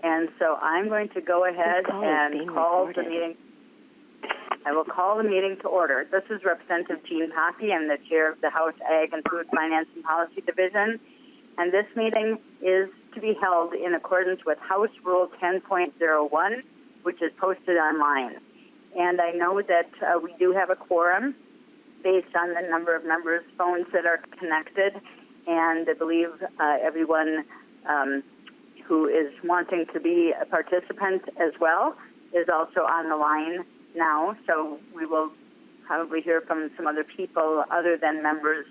And so I'm going to go ahead and call the meeting. I will call the meeting to order. This is Representative Jean Poppe. I'm the chair of the House Ag and Food Finance and Policy Division. And this meeting is to be held in accordance with House Rule 10.01, which is posted online. And I know that we do have a quorum based on the number of members' phones that are connected. And I believe everyone who is wanting to be a participant as well is also on the line now. So we will probably hear from some other people other than members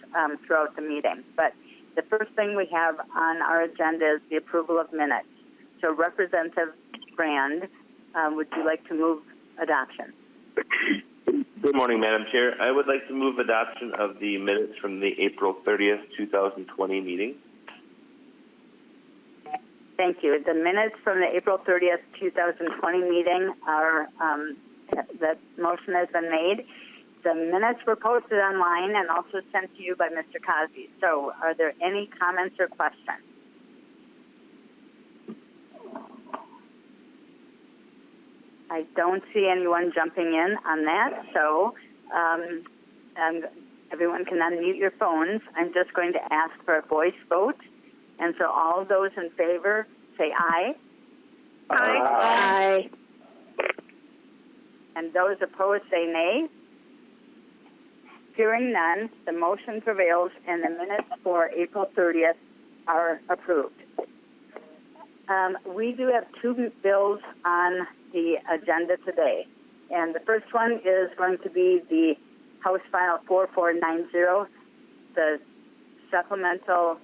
throughout the meeting. But the first thing we have on our agenda is the approval of minutes. So Representative Brand, would you like to move adoption? Good morning, Madam Chair. I would like to move adoption of the minutes from the April 30th, 2020 meeting. Thank you. The minutes from the April 30th, 2020 meeting are, that motion has been made. The minutes were posted online and also sent to you by Mr. Cosby. So are there any comments or questions? I don't see anyone jumping in on that, so everyone can unmute your phones. I'm just going to ask for a voice vote. And so all those in favor, say aye. Aye. Aye. And those opposed, say nay. Hearing none, the motion prevails and the minutes for April 30th are approved. We do have two bills on the agenda today. And the first one is going to be the House File 4490, the Supplemental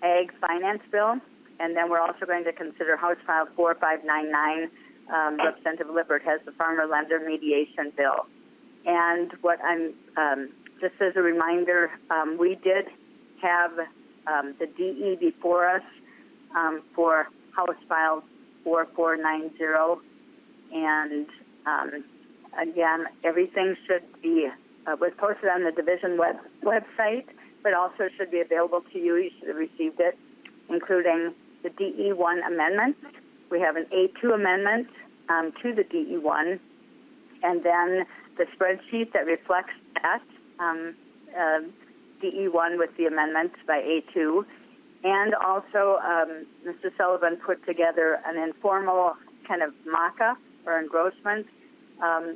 Ag Finance Bill. And then we're also going to consider House File 4599. Representative Lippert has the Farmer Lender Mediation Bill. And what I'm, just as a reminder, we did have the DE before us for House File 4490. And again, everything should be, was posted on the division website, but also should be available to you. You should have received it, including the DE1 amendment. We have an A2 amendment to the DE1, and then the spreadsheet that reflects that, DE1 with the amendments by A2. And also, Mr. Sullivan put together an informal kind of mock-up or engrossment,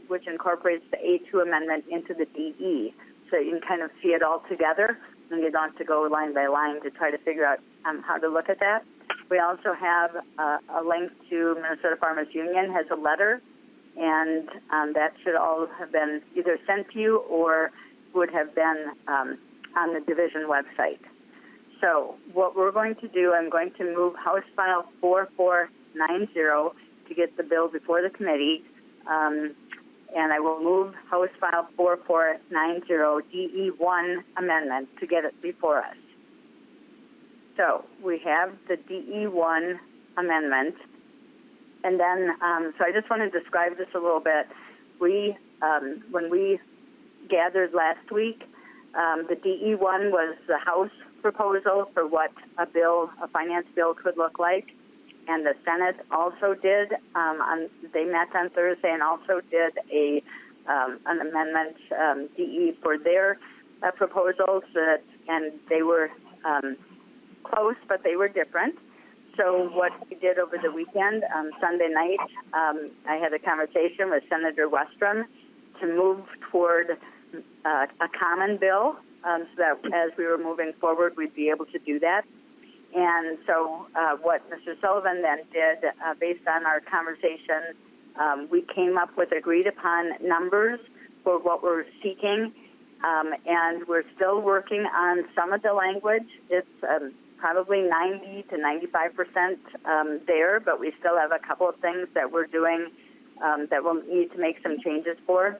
which incorporates the A2 amendment into the DE. So you can kind of see it all together, and you don't have to go line by line to try to figure out how to look at that. We also have a link to Minnesota Farmers Union has a letter, and that should all have been either sent to you or would have been on the division website. So what we're going to do, I'm going to move House File 4490 to get the bill before the committee, and I will move House File 4490 DE1 amendment to get it before us. So we have the DE1 amendment, and then, so I just want to describe this a little bit. We, when we gathered last week, the DE1 was the House proposal for what a bill, a finance bill could look like, and the Senate also did. They met on Thursday and also did an amendment DE for their proposals, and they were close, but they were different. So what we did over the weekend, Sunday night, I had a conversation with Senator Westrom to move toward a common bill, so that as we were moving forward, we'd be able to do that. And so what Mr. Sullivan then did, based on our conversation, we came up with agreed upon numbers for what we're seeking, and we're still working on some of the language. It's probably 90 to 95% there, but we still have a couple of things that we're doing that we'll need to make some changes for.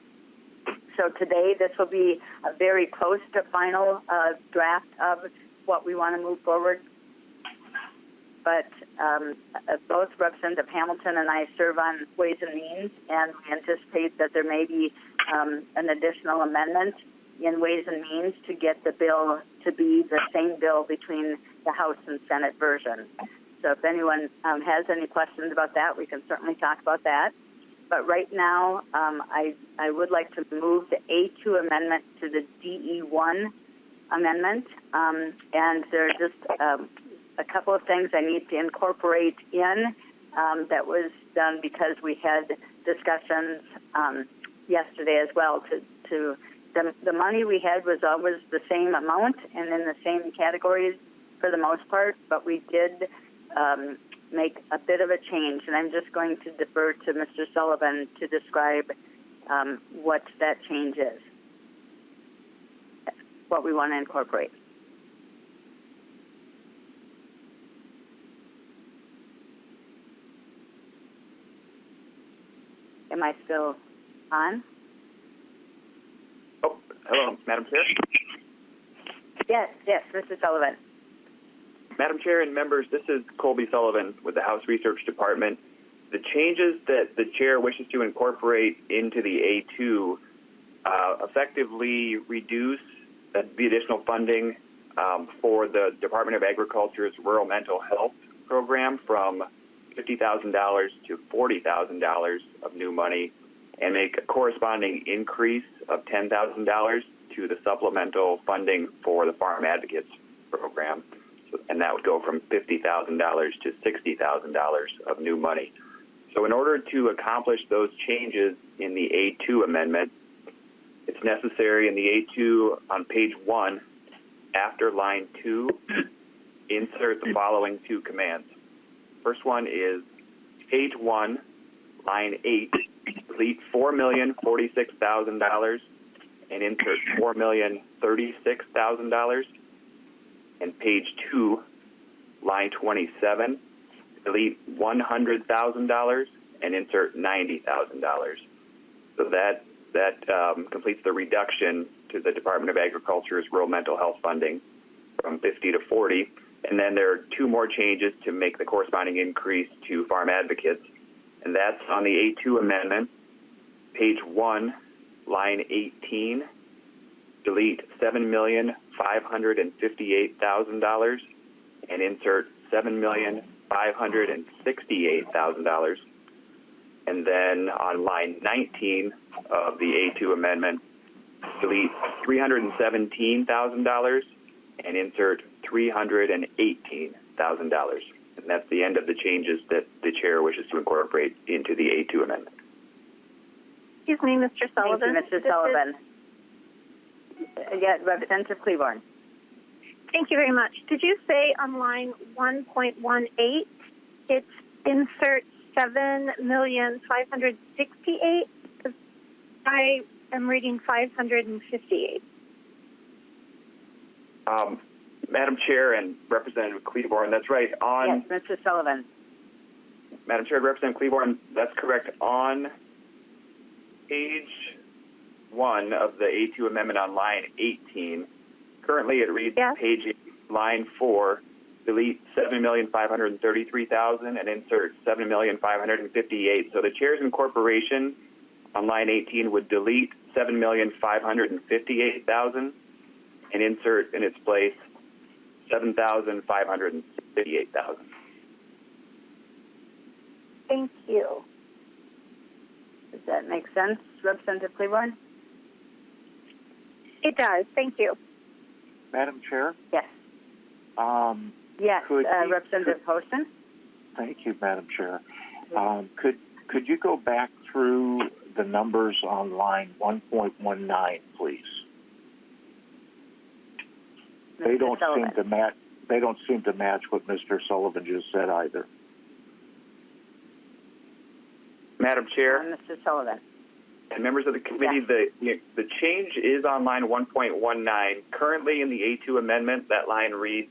So today, this will be a very close to final draft of what we want to move forward. But both Representative Hamilton and I serve on Ways and Means, and we anticipate that there may be an additional amendment in Ways and Means to get the bill to be the same bill between the House and Senate version. So if anyone has any questions about that, we can certainly talk about that. But right now, I would like to move the A2 amendment to the DE1 amendment. And there are just a couple of things I need to incorporate in that was done because we had discussions yesterday as well. The money we had was always the same amount and in the same categories for the most part, but we did make a bit of a change, and I'm just going to defer to Mr. Sullivan to describe what that change is, what we want to incorporate. Am I still on? Oh, hello, Madam Chair. Yes, Mr. Sullivan. Madam Chair and members, this is Colby Sullivan with the House Research Department. The changes that the Chair wishes to incorporate into the A2 effectively reduce the additional funding for the Department of Agriculture's Rural Mental Health Program from $50,000 to $40,000 of new money and make a corresponding increase of $10,000 to the supplemental funding for the Farm Advocates Program. And that would go from $50,000 to $60,000 of new money. So in order to accomplish those changes in the A2 amendment, it's necessary in the A2 on page 1, after line 2, insert the following two commands. First one is page 1, line 8, delete $4,046,000 and insert $4,036,000. And page 2, line 27, delete $100,000 and insert $90,000. So that completes the reduction to the Department of Agriculture's rural mental health funding from 50 to 40. And then there are two more changes to make the corresponding increase to Farm Advocates. And that's on the A2 amendment, page 1, line 18, delete $7,558,000 and insert $7,568,000. And then on line 19 of the A2 amendment, delete $317,000 and insert $318,000. And that's the end of the changes that the Chair wishes to incorporate into the A2 amendment. Excuse me, Mr. Sullivan. Thank you, Mr. Sullivan. Representative Cleburne. Thank you very much. Did you say on line 1.18 it's insert $7,568,000? Because I am reading 558. Madam Chair and Representative Cleburne, that's right. Yes, Mr. Sullivan. Madam Chair, Representative Cleburne, that's correct. On page 1 of the A2 amendment on line 18, currently it reads page 8, line 4, delete $7,533,000 and insert $7,558,000. So the Chair's incorporation on line 18 would delete $7,558,000 and insert in its place $7,558,000. Thank you. Does that make sense, Representative Cleburne? It does. Thank you. Madam Chair? Yes. Yes, Representative Poston? Thank you, Madam Chair. Could you go back through the numbers on line 1.19, please? They don't seem to match. They don't seem to match what Mr. Sullivan just said either. Madam Chair, Mr. Sullivan, and members of the committee, the change is on line 1.19. Currently, in the A2 amendment, that line reads: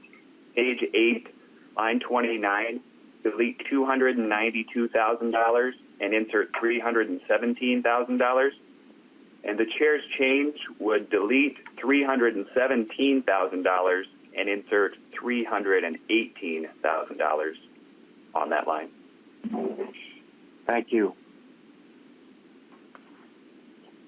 page 8, line 29, delete $292,000 and insert $317,000. And the Chair's change would delete $317,000 and insert $318,000 on that line. Thank you.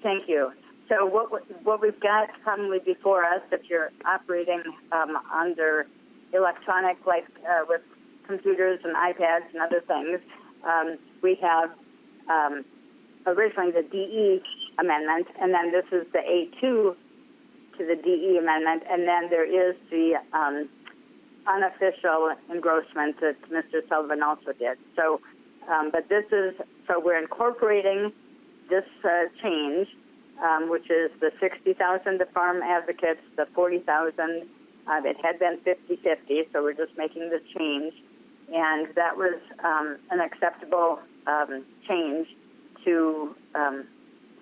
Thank you. So what we've got probably before us, if you're operating under electronic, like with computers and iPads and other things. We have originally the DE amendment, and then this is the A2 to the DE amendment, and then there is the unofficial engrossment that Mr. Sullivan also did. So, but this is, so we're incorporating this change, which is the $60,000 to farm advocates, the $40,000. It had been 50-50, so we're just making this change, and that was an acceptable change to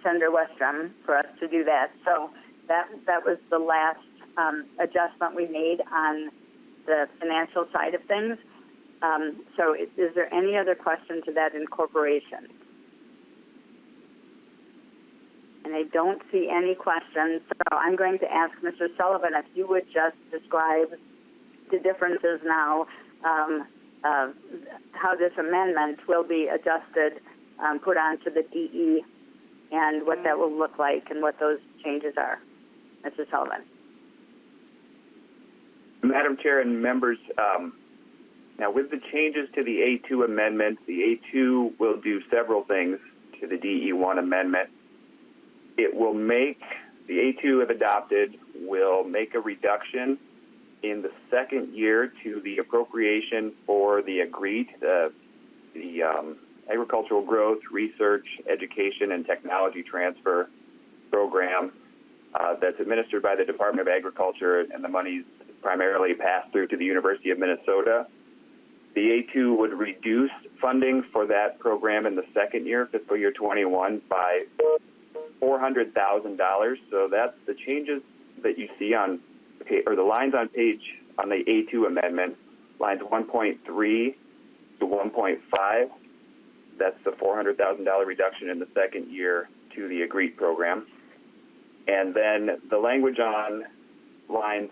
Senator Westrom for us to do that. So that was the last adjustment we made on the financial side of things. So is there any other question to that incorporation? And I don't see any questions, so I'm going to ask Mr. Sullivan if you would just describe the differences now, how this amendment will be adjusted, put onto the DE, and what that will look like and what those changes are. Mr. Sullivan. Madam Chair and members, now with the changes to the A2 amendment, the A2 will do several things to the DE1 amendment. It will make, the A2 if adopted, will make a reduction in the second year to the appropriation for the AGREET, the Agricultural Growth, Research, Education, and Technology Transfer Program that's administered by the Department of Agriculture, and the money's primarily passed through to the University of Minnesota. The A2 would reduce funding for that program in the second year, fiscal year 21, by $400,000. So that's the changes that you see on, or the lines on page, on the A2 amendment, lines 1.3 to 1.5. That's the $400,000 reduction in the second year to the AGREET program. And then the language on lines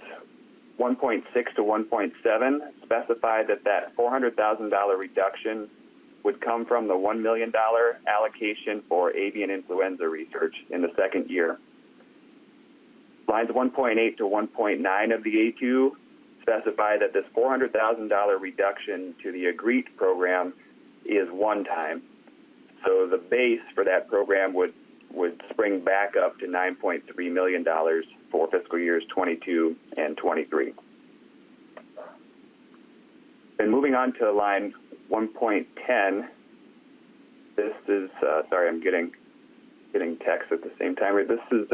1.6 to 1.7 specify that $400,000 reduction would come from the $1 million allocation for avian influenza research in the second year. Lines 1.8 to 1.9 of the A2 specify that this $400,000 reduction to the AGREET program is one time. So the base for that program would spring back up to $9.3 million for fiscal years 22 and 23. And moving on to line 1.10, this is, sorry, I'm getting text at the same time. This is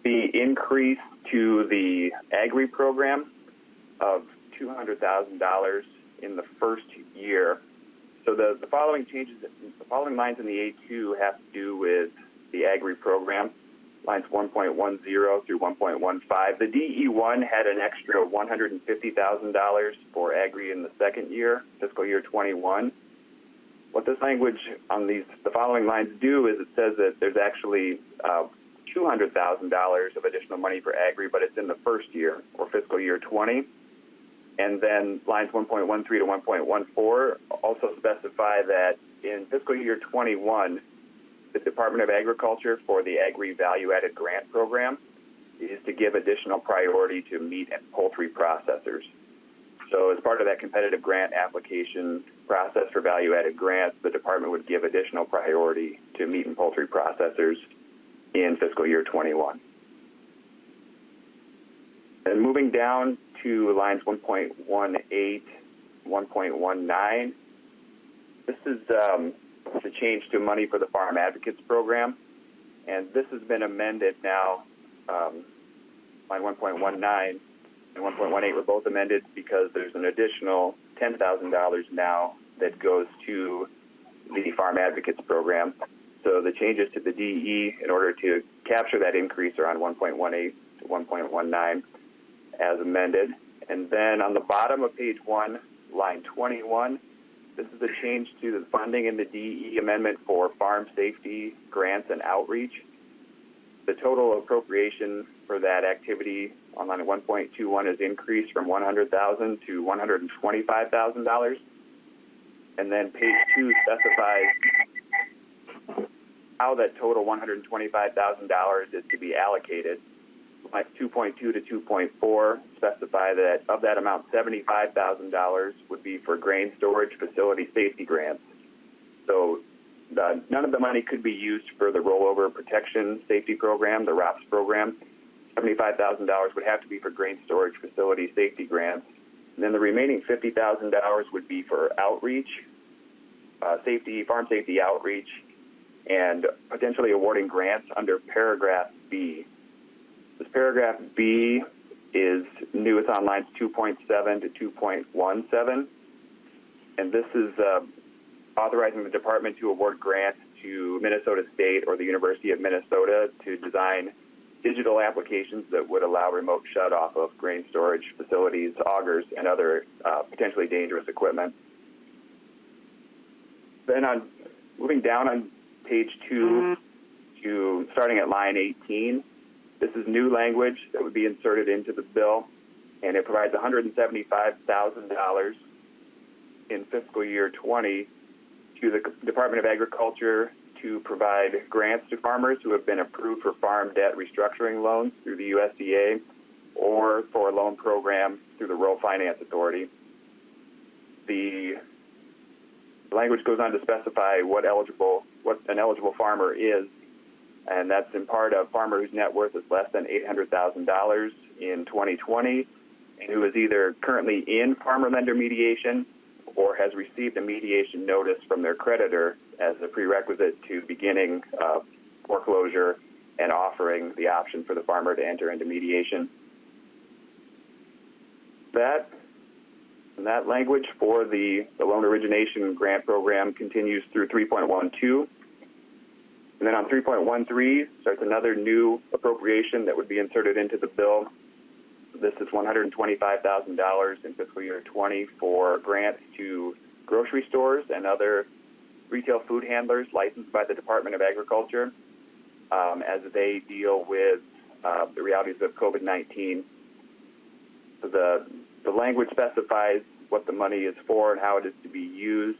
the increase to the Agri program of $200,000 in the first year. So the following changes, the following lines in the A2 have to do with the Agri program, lines 1.10 through 1.15. The DE1 had an extra $150,000 for Agri in the second year, fiscal year 21. What this language on the following lines do is it says that there's actually $200,000 of additional money for Agri, but it's in the first year, or fiscal year 20. And then lines 1.13 to 1.14 also specify that in fiscal year 21, the Department of Agriculture for the Agri Value-Added Grant Program is to give additional priority to meat and poultry processors. So as part of that competitive grant application process for value-added grants, the department would give additional priority to meat and poultry processors in fiscal year 21. And moving down to lines 1.18, 1.19, this is the change to money for the Farm Advocates Program. And this has been amended now. Line 1.19 and 1.18 were both amended because there's an additional $10,000 now that goes to the Farm Advocates Program. So the changes to the DE in order to capture that increase are on 1.18 to 1.19 as amended. And then on the bottom of page 1, line 21, this is a change to the funding in the DE amendment for farm safety grants and outreach. The total appropriation for that activity on line 1.21 is increased from $100,000 to $125,000. And then page 2 specifies how that total $125,000 is to be allocated. like 2.2 to 2.4 specify that of that amount, $75,000 would be for grain storage facility safety grants. So none of the money could be used for the rollover protection safety program, the ROPS program. $75,000 would have to be for grain storage facility safety grants. And then the remaining $50,000 would be for outreach, farm safety outreach, and potentially awarding grants under paragraph B. This paragraph B is new. It's on lines 2.7 to 2.17. And this is authorizing the department to award grants to Minnesota State or the University of Minnesota to design digital applications that would allow remote shut-off of grain storage facilities, augers, and other potentially dangerous equipment. Then moving down on page 2 to starting at line 18, this is new language that would be inserted into the bill, and it provides $175,000 in fiscal year 20 to the Department of Agriculture to provide grants to farmers who have been approved for farm debt restructuring loans through the USDA or for a loan program through the Rural Finance Authority. The language goes on to specify what an eligible farmer is, and that's in part a farmer whose net worth is less than $800,000 in 2020 and who is either currently in farmer lender mediation or has received a mediation notice from their creditor as a prerequisite to beginning foreclosure and offering the option for the farmer to enter into mediation. That language for the loan origination grant program continues through 3.12. And then on 3.13 starts another new appropriation that would be inserted into the bill. This is $125,000 in fiscal year 20 for grants to grocery stores and other retail food handlers licensed by the Department of Agriculture as they deal with the realities of COVID-19. So the language specifies what the money is for and how it is to be used.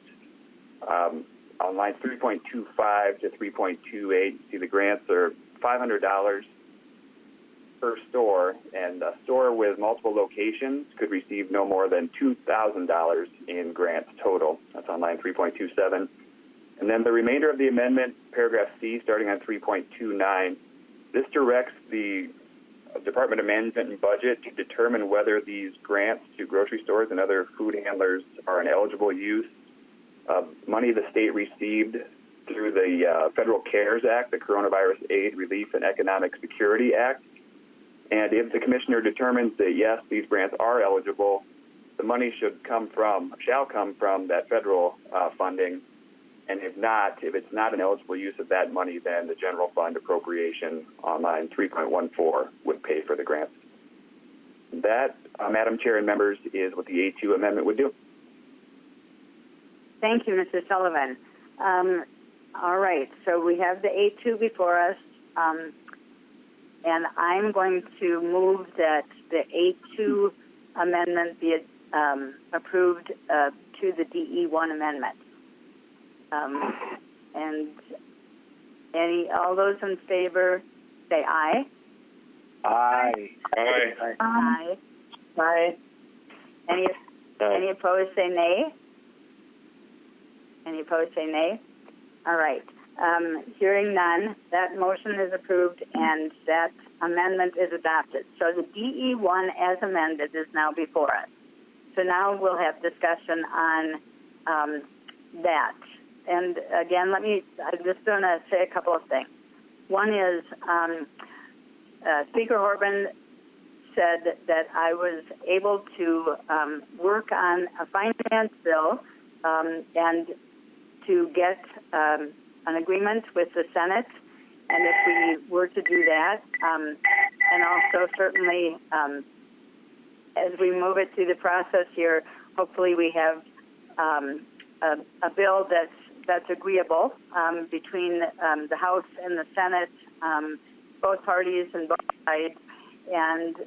On lines 3.25 to 3.28, you see the grants are $500 per store, and a store with multiple locations could receive no more than $2,000 in grants total. That's on line 3.27. And then the remainder of the amendment, paragraph C, starting on 3.29, this directs the Department of Management and Budget to determine whether these grants to grocery stores and other food handlers are an eligible use of money the state received through the Federal CARES Act, the Coronavirus Aid, Relief, and Economic Security Act. And if the commissioner determines that, yes, these grants are eligible, the money shall come from that federal funding. And if it's not an eligible use of that money, then the general fund appropriation on line 3.14 would pay for the grants. That, Madam Chair and members, is what the A2 amendment would do. Thank you, Mr. Sullivan. All right, so we have the A2 before us, and I'm going to move that the A2 amendment be approved to the DE1 amendment. And all those in favor say aye. Aye. Aye. Aye. Aye. Any opposed say nay. Any opposed say nay. All right. Hearing none, that motion is approved and that amendment is adopted. So the DE1 as amended is now before us. So now we'll have discussion on that. And again, I'm just going to say a couple of things. One is Speaker Horban said that I was able to work on a finance bill and to get an agreement with the Senate. And if we were to do that, and also certainly as we move it through the process here, hopefully we have a bill that's agreeable between the House and the Senate, both parties and both sides, and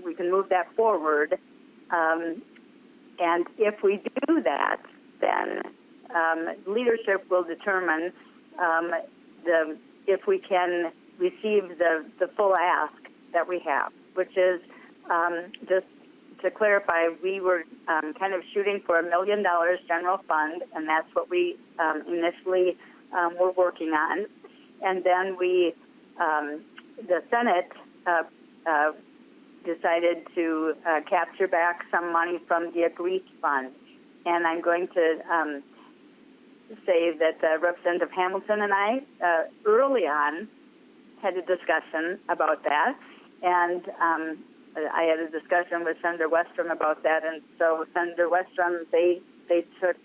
we can move that forward. And if we do that, then leadership will determine if we can receive the full ask that we have, which is just to clarify, we were kind of shooting for $1 million general fund, and that's what we initially were working on. And then the Senate decided to capture back some money from the agreed fund. And I'm going to say that Representative Hamilton and I early on had a discussion about that, and I had a discussion with Senator Westrom about that, and so Senator Westrom, they took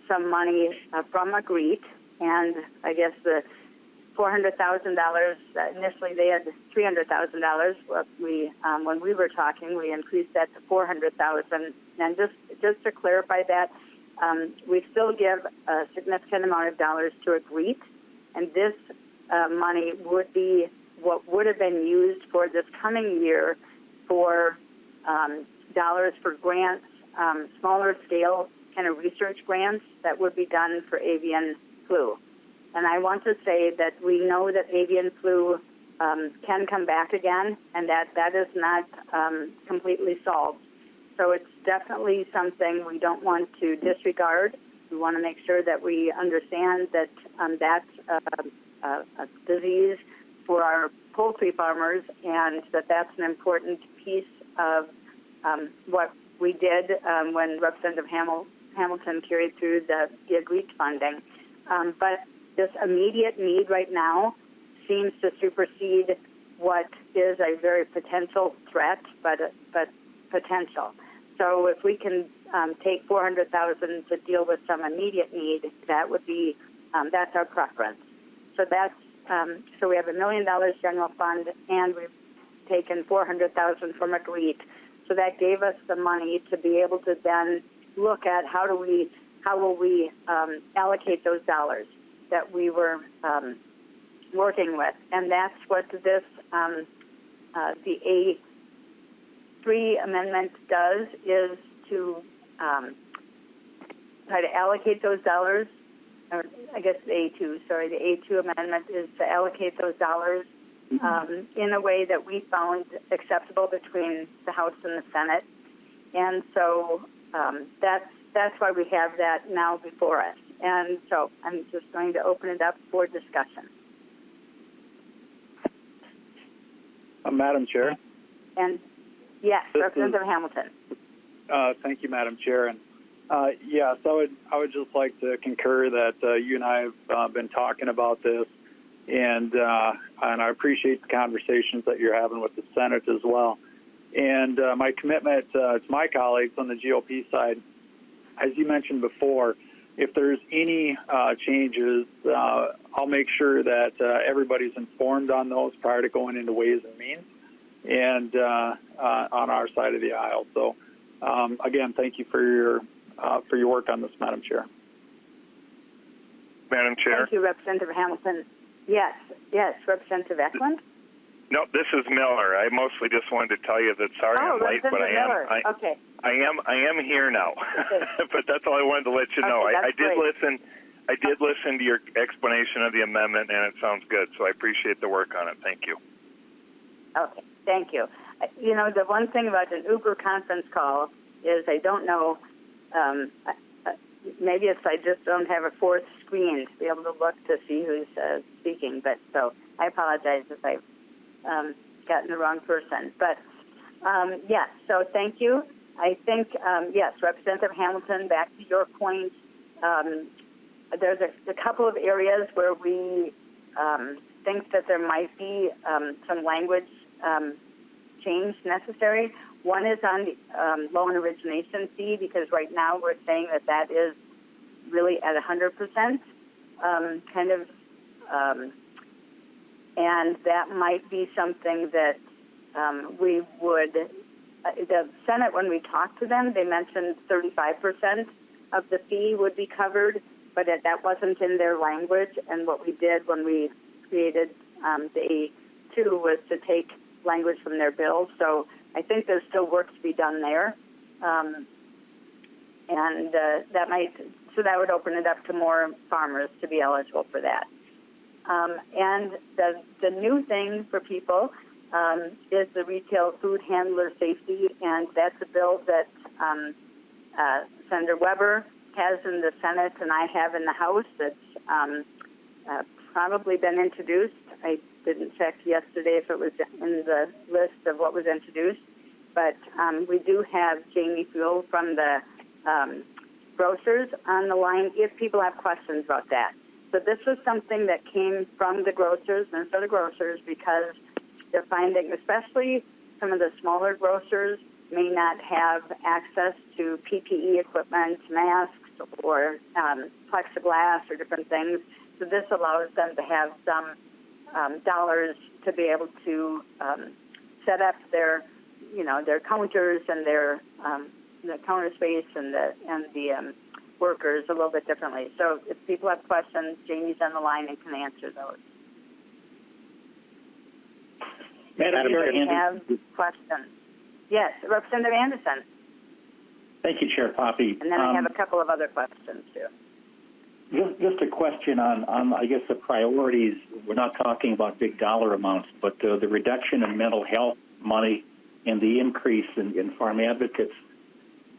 some money from agreed, and I guess the $400,000, initially they had $300,000. When we were talking, we increased that to $400,000. And just to clarify that, we still give a significant amount of dollars to agreed, and this money would be what would have been used for this coming year for dollars for grants, smaller scale kind of research grants that would be done for avian flu. And I want to say that we know that avian flu can come back again, and that is not completely solved. So it's definitely something we don't want to disregard. We want to make sure that we understand that that's a disease for our poultry farmers, and that's an important piece of what we did when Representative Hamilton carried through the agreed funding. But this immediate need right now seems to supersede what is a very potential threat, but potential. So if we can take $400,000 to deal with some immediate need, that would be that's our preference. So that's so we have $1 million general fund, and we've taken $400,000 from agreed. So that gave us the money to be able to then look at how will we allocate those dollars that we were working with, and that's what this the A3 amendment does, is to try to allocate those dollars. Or I guess the A2 amendment is to allocate those dollars in a way that we found acceptable between the House and the Senate, and so that's why we have that now before us. And so I'm just going to open it up for discussion. Madam Chair. And yes, Representative Hamilton. Thank you, Madam Chair. And yes, I would just like to concur that you and I have been talking about this, and I appreciate the conversations that you're having with the Senate as well. And my commitment to my colleagues on the GOP side, as you mentioned before, if there's any changes, I'll make sure that everybody's informed on those prior to going into Ways and Means and on our side of the aisle. So, again, thank you for your work on this, Madam Chair. Madam Chair. Thank you, Representative Hamilton. Yes, Representative Eklund. No, this is Miller. I mostly just wanted to tell you that sorry I'm late, but I am. Okay. I am here now. Okay. But that's all I wanted to let you know. Okay, I did great. listen. I did listen to your explanation of the amendment, and it sounds good. So I appreciate the work on it. Thank you. Okay, thank you. You know, the one thing about an Uber conference call is I don't know. Maybe it's I just don't have a fourth screen to be able to look to see who's speaking. But so I apologize if I've gotten the wrong person. But yes, so thank you. I think yes, Representative Hamilton. Back to your point. There's a couple of areas where we think that there might be some language change necessary. One is on the loan origination fee, because right now we're saying that is really at 100%, and that might be something that we would. The Senate, when we talked to them, they mentioned 35% of the fee would be covered, but that wasn't in their language. And what we did when we created the A2 was to take language from their bill. So I think there's still work to be done there, and that would open it up to more farmers to be eligible for that. And the new thing for people is the retail food handler safety, and that's a bill that Senator Weber has in the Senate and I have in the House. That's probably been introduced. I didn't check yesterday if it was in the list of what was introduced, but we do have Jamie Fuel from the grocers on the line if people have questions about that. So this was something that came from the grocers, Minnesota grocers, because they're finding, especially some of the smaller grocers may not have access to PPE equipment, masks, or plexiglass or different things. So this allows them to have some dollars to be able to set up their, their counters and their the counter space and the workers a little bit differently. So if people have questions, Jamie's on the line and can answer those. Madam Chair, have questions. Yes, Representative Anderson. Thank you, Chair Poppe. And then I have a couple of other questions, too. Just a question on, I guess, the priorities. We're not talking about big dollar amounts, but the reduction in mental health money and the increase in farm advocates.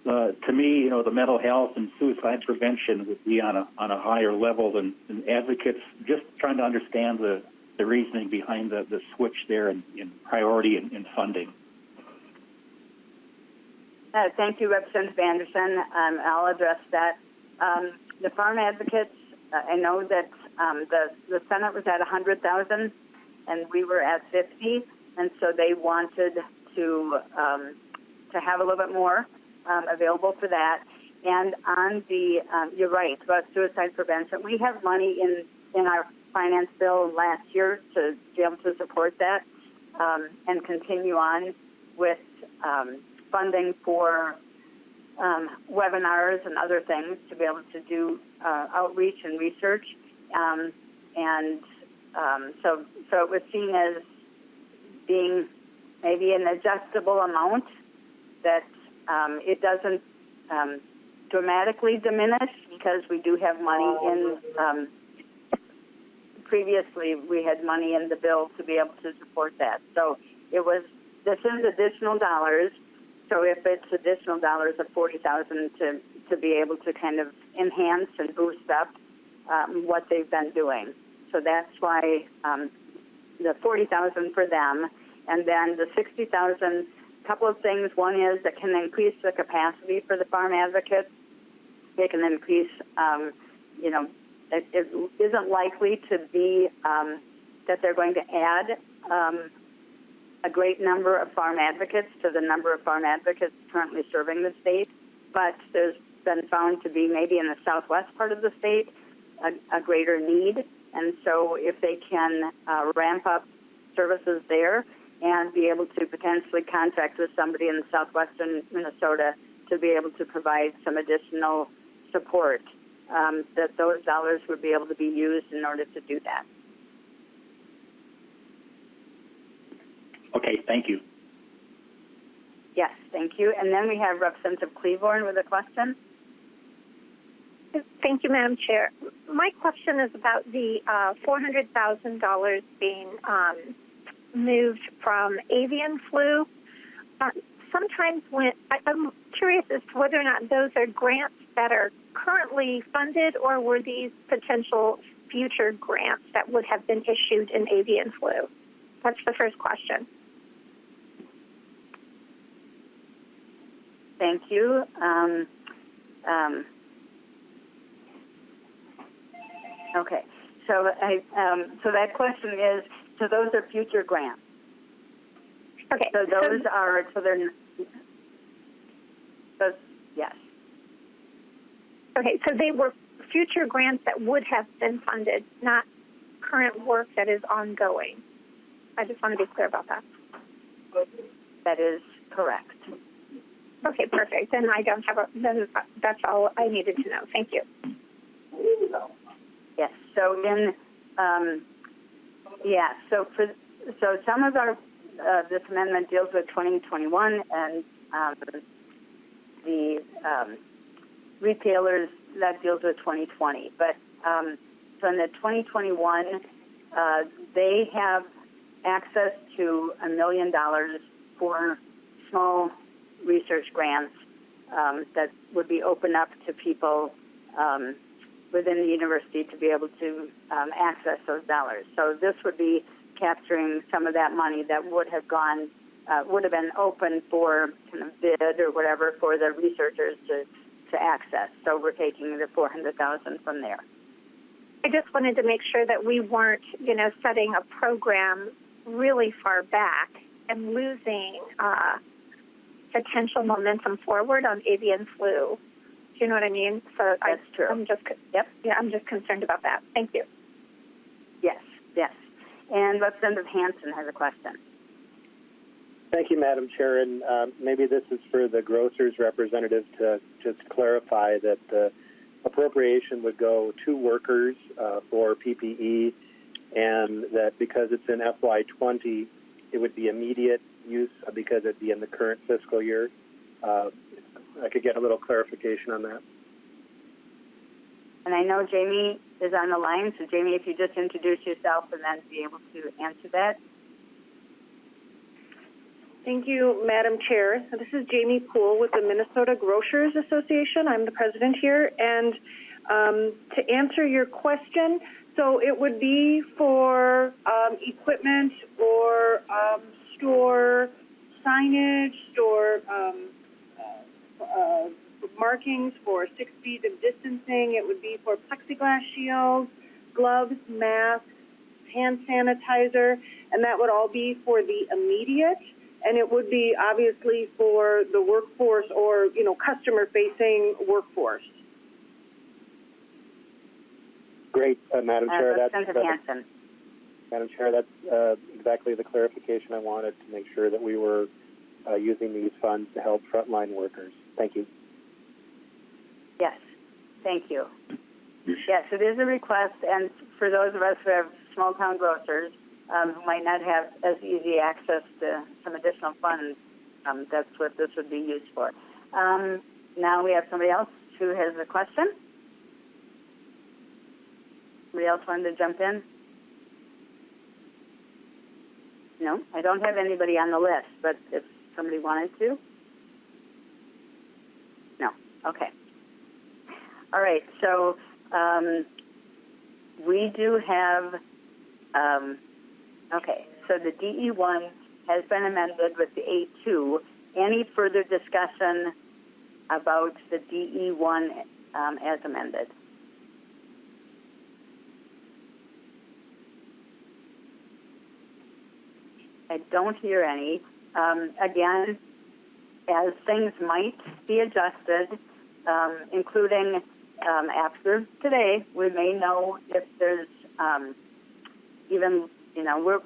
To me, the mental health and suicide prevention would be on a higher level than advocates. Just trying to understand the reasoning behind the switch there in priority and funding. Thank you, Representative Anderson. I'll address that. The farm advocates, I know that the Senate was at 100,000 and we were at 50, and so they wanted to have a little bit more available for that. And on the, you're right, about suicide prevention, we have money in our finance bill last year to be able to support that and continue on with funding for webinars and other things to be able to do outreach and research. So it was seen as being maybe an adjustable amount that it doesn't dramatically diminish because we do have money in, previously we had money in the bill to be able to support that. So this is additional dollars. So if it's additional dollars of $40,000 to be able to kind of enhance and boost up what they've been doing. So that's why the $40,000 for them, and then the $60,000. Couple of things. One is that can increase the capacity for the farm advocates. They can increase, it isn't likely to be that they're going to add a great number of farm advocates to the number of farm advocates currently serving the state, but there's been found to be maybe in the southwest part of the state a greater need, and so if they can ramp up services there and be able to potentially contract with somebody in the southwestern Minnesota to be able to provide some additional support, that those dollars would be able to be used in order to do that. Okay, thank you. Yes, thank you. And then we have Representative Cleaborn with a question. Thank you, Madam Chair. My question is about the $400,000 being moved from avian flu. Sometimes I'm curious as to whether or not those are grants that are currently funded, or were these potential future grants that would have been issued in avian flu? That's the first question. Thank you. Okay, so so that question is, so those are future grants. Okay. So those are, so they're, those, yes. Okay, so they were future grants that would have been funded, not current work that is ongoing. I just want to be clear about that. That is correct. Okay, perfect. Then I don't have that's all I needed to know. Thank you. Yes. So in, so some of our this amendment deals with 2021 and the retailers that deals with 2020. But so in the 2021, they have access to $1 million for small research grants that would be open up to people within the university to be able to access those dollars. So this would be capturing some of that money that would have gone, would have been open for kind of bid or whatever for the researchers to access. So we're taking the $400,000 from there. I just wanted to make sure that we weren't, setting a program really far back and losing potential momentum forward on avian flu. Do you know what I mean? So that's true. I'm just concerned about that. Thank you. Yes. And Representative Hansen has a question. Thank you, Madam Chair. And maybe this is for the grocers representative to just clarify that the appropriation would go to workers for PPE, and that because it's in FY20, it would be immediate use because it'd be in the current fiscal year. I could get a little clarification on that. And I know Jamie is on the line, so Jamie, if you just introduce yourself and then be able to answer that. Thank you, Madam Chair. This is Jamie Poole with the Minnesota Grocers Association. I'm the president here. And to answer your question, so it would be for equipment or store signage, store markings for 6 feet of distancing. It would be for plexiglass shields, gloves, masks, hand sanitizer, and that would all be for the immediate. And it would be obviously for the workforce or, customer-facing workforce. Great, Madam Chair. Madam Chair, that's exactly the clarification I wanted to make sure that we were using these funds to help frontline workers. Thank you. Yes, thank you. Yes, it is a request, and for those of us who have small-town grocers who might not have as easy access to some additional funds, that's what this would be used for. Now we have somebody else who has a question. Somebody else wanted to jump in? No, I don't have anybody on the list, but if somebody wanted to? No, okay. All right, so we do have, okay, so the DE1 has been amended with the A2. Any further discussion about the DE1 as amended? I don't hear any. Again, as things might be adjusted, including after today, we may know if there's even,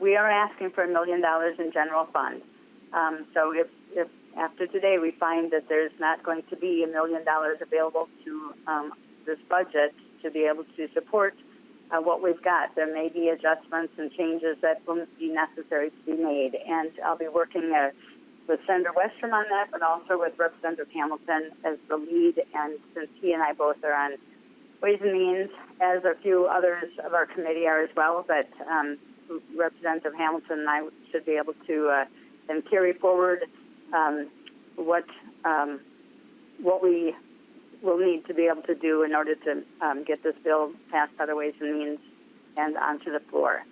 we are asking for $1 million in general fund. So if after today we find that there's not going to be $1 million available to this budget to be able to support what we've got, there may be adjustments and changes that will be necessary to be made. And I'll be working with Senator Westrom on that, but also with Representative Hamilton as the lead. And since he and I both are on Ways and Means, as a few others of our committee are as well, but Representative Hamilton and I should be able to then carry forward what we will need to be able to do in order to get this bill passed by the Ways and Means and onto the floor.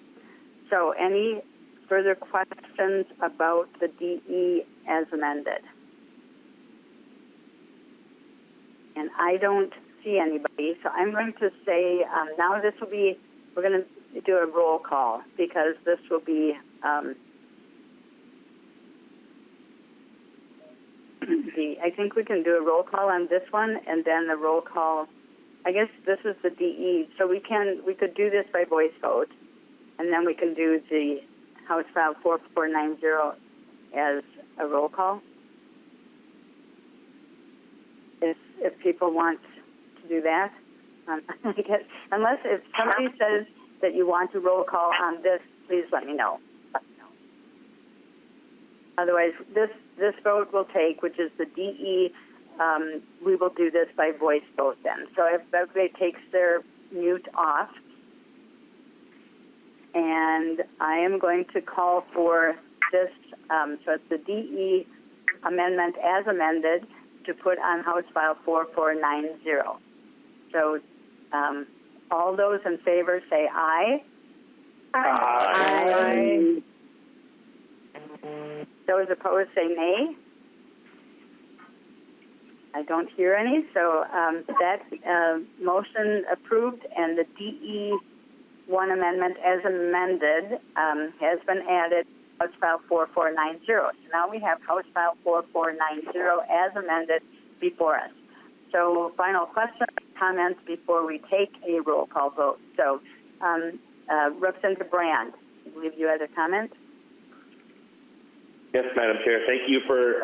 So any further questions about the DE as amended? And I don't see anybody, so I'm going to say now this will be, we're going to do a roll call because this will be I think we can do a roll call on this one, and then the roll call. I guess this is the DE, so we could do this by voice vote, and then we can do the House File 4490 as a roll call. If people want to do that, I guess, unless if somebody says that you want to roll call on this, please let me know. Otherwise, this vote will take, which is the DE, we will do this by voice vote then. So if everybody takes their mute off, and I am going to call for this, so it's the DE amendment as amended to put on House File 4490. So all those in favor say aye. Aye. Those opposed say nay. I don't hear any, so that motion approved, and the DE1 amendment as amended has been added to House File 4490. So now we have House File 4490 as amended before us. So final questions, comments before we take a roll call vote. So Representative Brand, I believe you had a comment? Yes, Madam Chair. Thank you for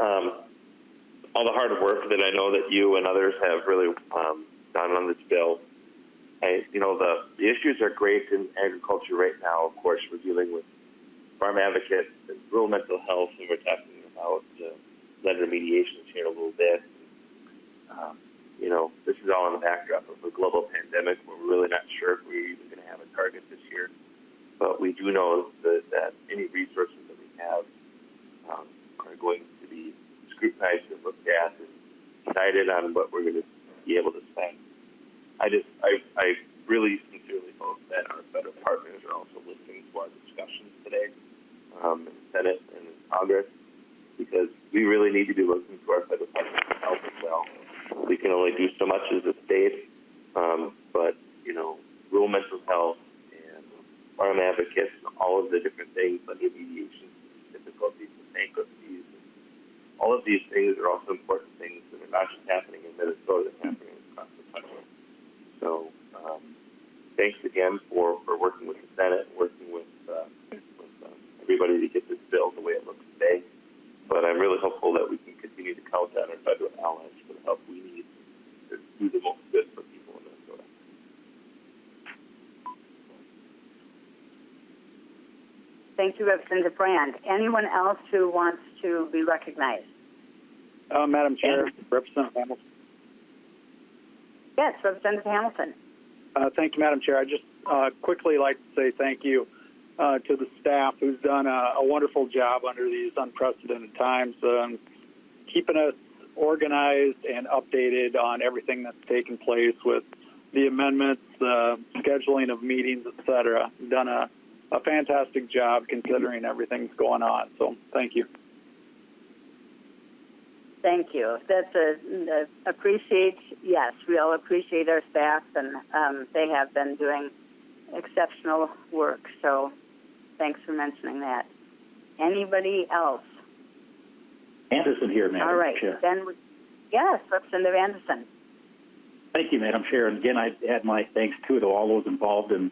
all the hard work that I know that you and others have really done on this bill. The issues are great in agriculture right now. Of course, we're dealing with farm advocates and rural mental health, and we're talking about lender mediations here in a little bit. This is all in the backdrop of a global pandemic where we're really not sure if we're even going to have a target this year. But we do know that any resources that we have are going to be scrutinized and looked at and decided on what we're going to be able to spend. I really sincerely hope that our federal partners are also listening to our discussions today in the Senate and in Congress, because we really need to be looking to our federal partners for help as well. We can only do so much as a state, but rural mental health and farm advocates, all of the different things, lender mediation, difficulties with bankruptcies, all of these things are also important things that are not just happening in Minnesota, they're happening across the country. So thanks again for working with the Senate, working with everybody to get this bill the way it looks today. But I'm really hopeful that we can continue to count on our federal allies for the help we need to do the most good for people in Minnesota. Thank you, Representative Brand. Anyone else who wants to be recognized? Madam Chair, Representative Hamilton. Yes, Representative Hamilton. Thank you, Madam Chair. I just quickly like to say thank you to the staff who's done a wonderful job under these unprecedented times, keeping us organized and updated on everything that's taken place with the amendments, the scheduling of meetings, et cetera. Done a fantastic job considering everything's going on. So thank you. Thank you. That's yes, we all appreciate our staff, and they have been doing exceptional work. So thanks for mentioning that. Anybody else? Anderson here, Madam Chair. All right. Yes, Representative Anderson. Thank you, Madam Chair. And again, I add my thanks, too, to all those involved in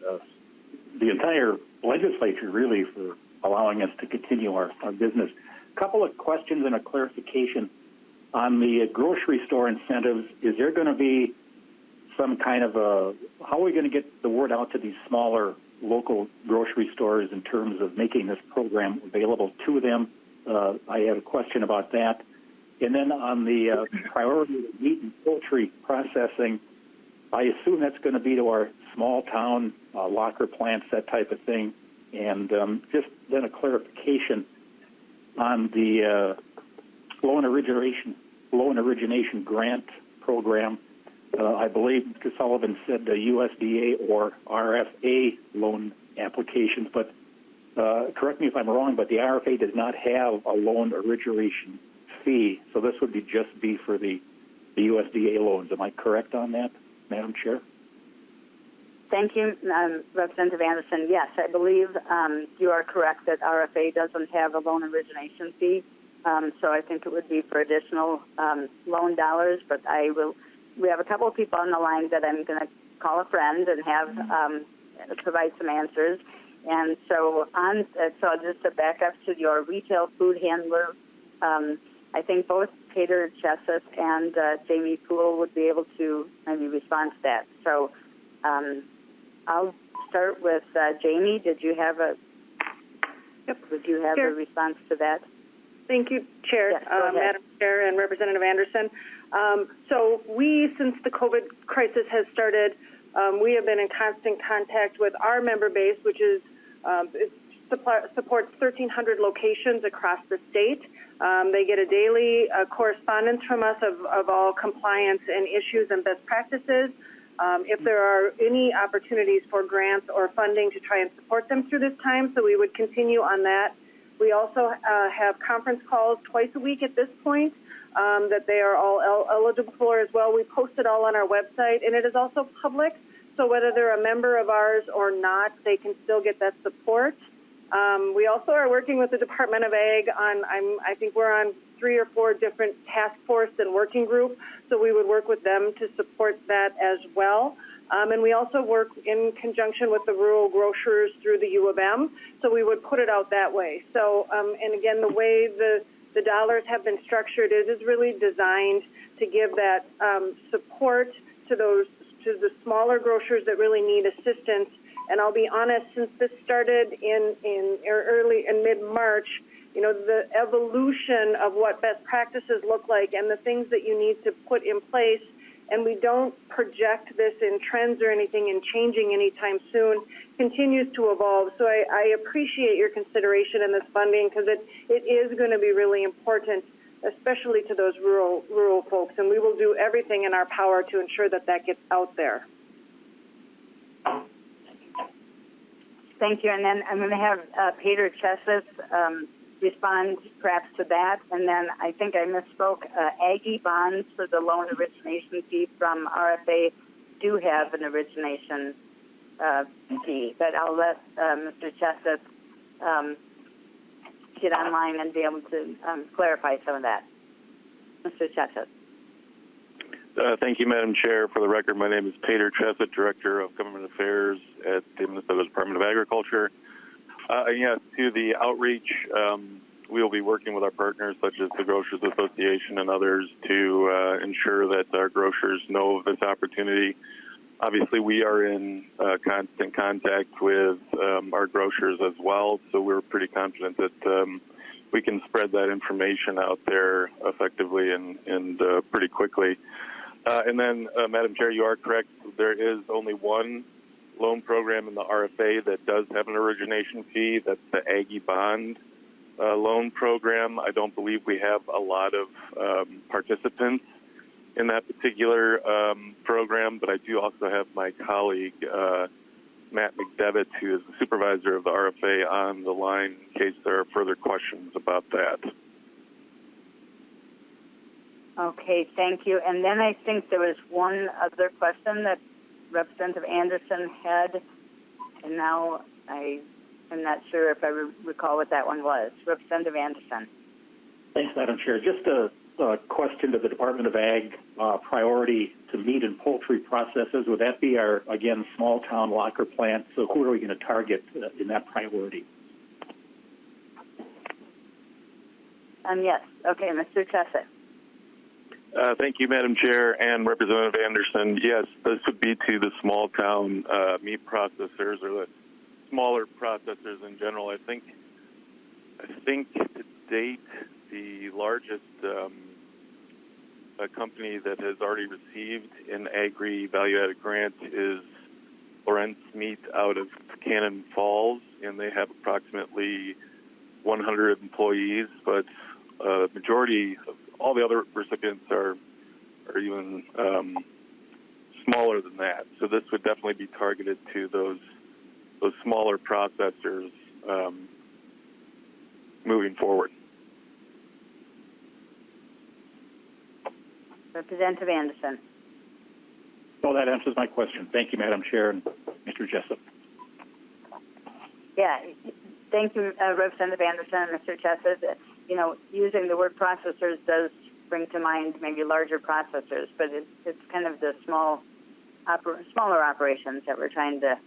the entire legislature, really, for allowing us to continue our business. A couple of questions and a clarification. On the grocery store incentives, is there going to be some kind of how are we going to get the word out to these smaller local grocery stores in terms of making this program available to them? I have a question about that. And then on the priority of meat and poultry processing, I assume that's going to be to our small town locker plants, that type of thing. And just then a clarification on the loan origination grant program. I believe Mr. Sullivan said the USDA or RFA loan applications, but correct me if I'm wrong, but the RFA does not have a loan origination fee, so this would just be for the USDA loans. Am I correct on that, Madam Chair? Thank you, Representative Anderson. Yes, I believe you are correct that RFA doesn't have a loan origination fee, so I think it would be for additional loan dollars, but we have a couple of people on the line that I'm going to call a friend and have provide some answers. And so just to back up to your retail food handler, I think both Peter Chessis and Jamie Poole would be able to maybe respond to that. So I'll start with Jamie. Did you have a response to that? Thank you, Chair, yes, Madam Chair, and Representative Anderson. So since the COVID crisis has started, we have been in constant contact with our member base, which is It supports 1,300 locations across the state. They get a daily correspondence from us of all compliance and issues and best practices. If there are any opportunities for grants or funding to try and support them through this time, so we would continue on that. We also have conference calls twice a week at this point that they are all eligible for as well. We post it all on our website, and it is also public, so whether they're a member of ours or not, they can still get that support. We also are working with the Department of Ag on, I think we're on 3 or 4 different task force and working group, so we would work with them to support that as well. And we also work in conjunction with the rural grocers through the U of M, so we would put it out that way. So, and again, the way the dollars have been structured is really designed to give that support to the smaller grocers that really need assistance. And I'll be honest, since this started in mid-March, you know, the evolution of what best practices look like and the things that you need to put in place, and we don't project this in trends or anything in changing anytime soon, continues to evolve. So I appreciate your consideration in this funding, because it is going to be really important, especially to those rural folks, and we will do everything in our power to ensure that that gets out there. Thank you. And then I'm going to have Peter Chessis respond perhaps to that. And then I think I misspoke. Aggie bonds for the loan origination fee from RFA do have an origination fee. But I'll let Mr. Chessis get online and be able to clarify some of that. Mr. Chessis. Thank you, Madam Chair. For the record, my name is Peter Chessit, Director of Government Affairs at the Minnesota Department of Agriculture. Yes, to the outreach, we will be working with our partners, such as the Grocers Association and others, to ensure that our grocers know of this opportunity. Obviously, we are in constant contact with our grocers as well, so we're pretty confident that we can spread that information out there effectively and pretty quickly. And then, Madam Chair, you are correct. There is only one loan program in the RFA that does have an origination fee. That's the Aggie Bond loan program. I don't believe we have a lot of participants in that particular program, but I do also have my colleague, Matt McDevitt, who is the supervisor of the RFA, on the line in case there are further questions about that. Okay, thank you. And then I think there was one other question that Representative Anderson had, and now I am not sure if I recall what that one was. Representative Anderson. Thanks, Madam Chair. Just a question to the Department of Ag, priority to meat and poultry processors. Would that be our, again, small town locker plant? So who are we going to target in that priority? Yes. Okay, Mr. Chessit. Thank you, Madam Chair and Representative Anderson. Yes, this would be to the small town meat processors or the smaller processors in general. I think to date, the largest company that has already received an Agri value-added grant is Lawrence Meat out of Cannon Falls, and they have approximately 100 employees, but the majority of all the other recipients are even smaller than that. So this would definitely be targeted to those smaller processors moving forward. Representative Anderson. Well, that answers my question. Thank you, Madam Chair and Mr. Jessup. Yeah, thank you, Representative Anderson and Mr. Chessis. You know, using the word processors does bring to mind maybe larger processors, but it's kind of the smaller operations that we're trying to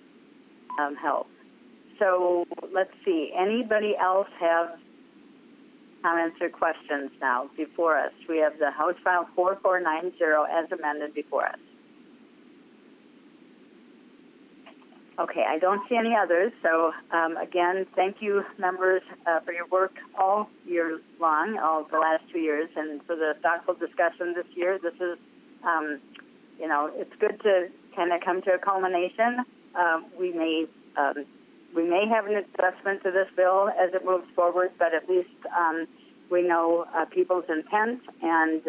help. So let's see. Anybody else have comments or questions now before us? We have the House File 4490 as amended before us. Okay, I don't see any others. So, again, thank you, members, for your work all year long, all the last 2 years, and for the thoughtful discussion this year. This is, you know, it's good to kind of come to a culmination. We may we may have an adjustment to this bill as it moves forward, but at least we know people's intent and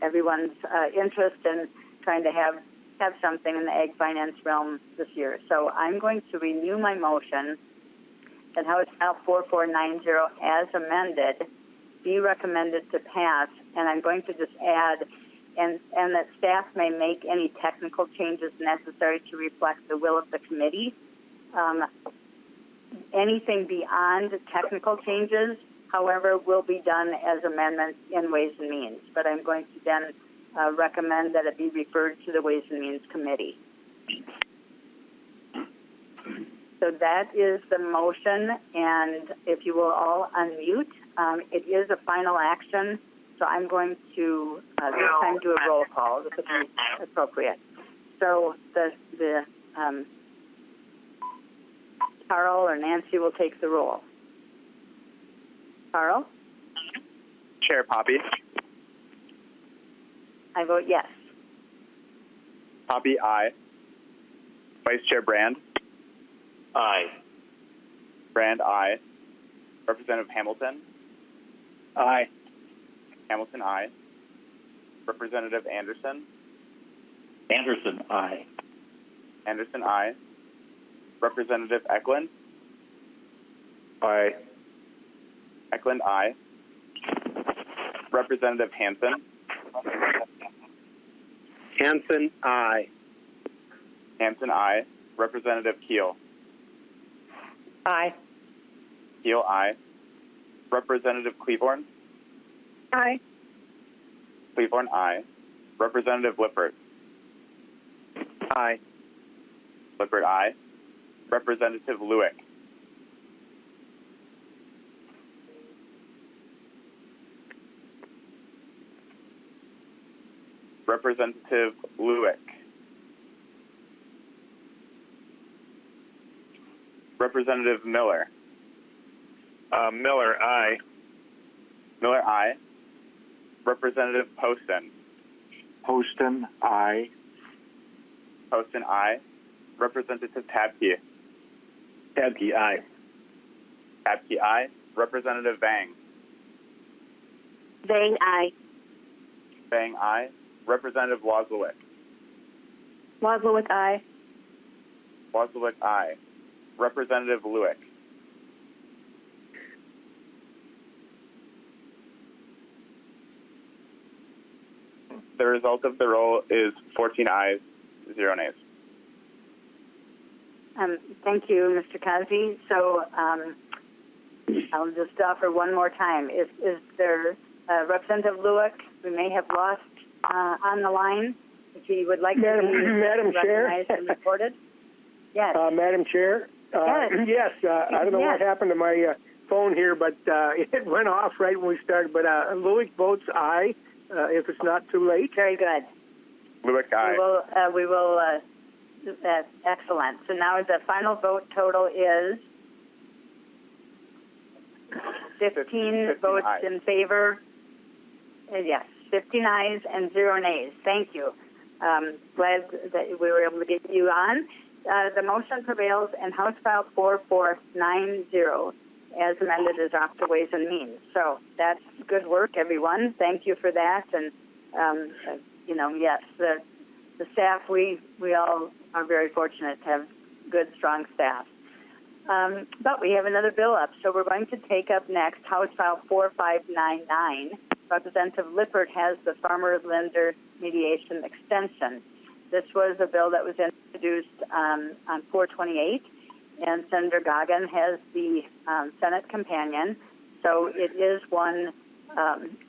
everyone's interest in trying to have something in the ag finance realm this year. So I'm going to renew my motion that House File 4490 as amended be recommended to pass, and I'm going to just add and that staff may make any technical changes necessary to reflect the will of the committee. Anything beyond technical changes, however, will be done as amendments in Ways and Means, but I'm going to then recommend that it be referred to the Ways and Means Committee. So that is the motion, and if you will all unmute, it is a final action, so I'm going to this time do a roll call if it's appropriate. So the Carl or Nancy will take the roll. Carl? Chair Poppe. I vote yes. Poppe, aye. Vice Chair Brand. Aye. Brand, aye. Representative Hamilton. Aye. Hamilton, aye. Representative Anderson. Anderson, aye. Anderson, aye. Representative Eklund. Aye. Eklund, aye. Representative Hansen. Hansen, aye. Hansen, aye. Representative Keel. Aye. Keel, aye. Representative Cleaborn. Aye. Cleaborn, aye. Representative Lippert. Aye. Lippert, aye. Representative Lewick. Representative Lewick. Representative Miller. Miller, aye. Miller, aye. Representative Poston. Poston, aye. Poston, aye. Representative Tabke. Tabke, aye. Tabke, aye. Representative Vang. Vang, aye. Vang, aye. Representative Wozlowick. Wozlowick, aye. Wozlowick, aye. Representative Lewick. The result of the roll is 14 ayes, 0 nays. Thank you, Mr. Cosby. So I'll just offer one more time. Is there Representative Lewick, we may have lost on the line, if he would like to Madam be Chair. recognized and reported? Yes. Madam Chair. Yes. I don't know what happened to my phone here, but it went off right when we started. But Lewick votes aye. If it's not too late. Very good. Lewick, aye. We will that's excellent. So now the final vote total is 15 votes ayes. in favor. Yes, 15 ayes and 0 nays. Thank you. Glad that we were able to get you on. The motion prevails, and House File 4490 as amended is off to Ways and Means. So that's good work, everyone. Thank you for that. And, yes, the staff, we all are very fortunate to have good, strong staff. But we have another bill up. So we're going to take up next House File 4599. Representative Lippert has the Farmer Lender Mediation Extension. This was a bill that was introduced on 428. And Senator Goggin has the Senate companion. So it is one,